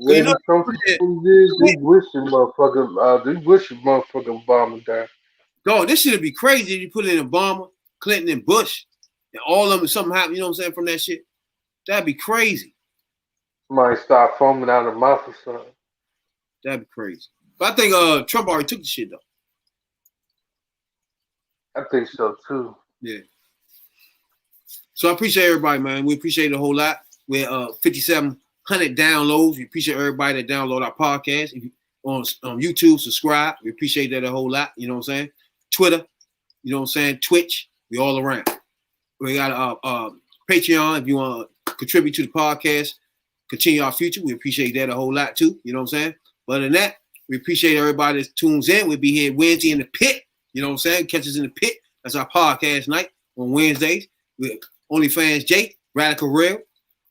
You know, Trump supporters they wishing motherfucking Obama died. dog, this should be crazy if you put in Obama, Clinton, and Bush, and all of them, something happened, you know what I'm saying, from that shit. That'd be crazy. Somebody start foaming out of the mouth or something. That'd be crazy. But I think Trump already took the shit, though. I think so too. Yeah. So I appreciate everybody, man. We appreciate it a whole lot. We're 5,700 downloads. We appreciate everybody that download our podcast. If you on YouTube, subscribe. We appreciate that a whole lot. You know what I'm saying? Twitter, you know what I'm saying? Twitch, we all around. We got Patreon if you want to contribute to the podcast, continue our future. We appreciate that a whole lot too. You know what I'm saying? But other than that, we appreciate everybody that tunes in. We'll be here Wednesday in the pit. You know what I'm saying? Catch us in the pit. That's our podcast night on Wednesdays. With OnlyFans Jake, Radical Real.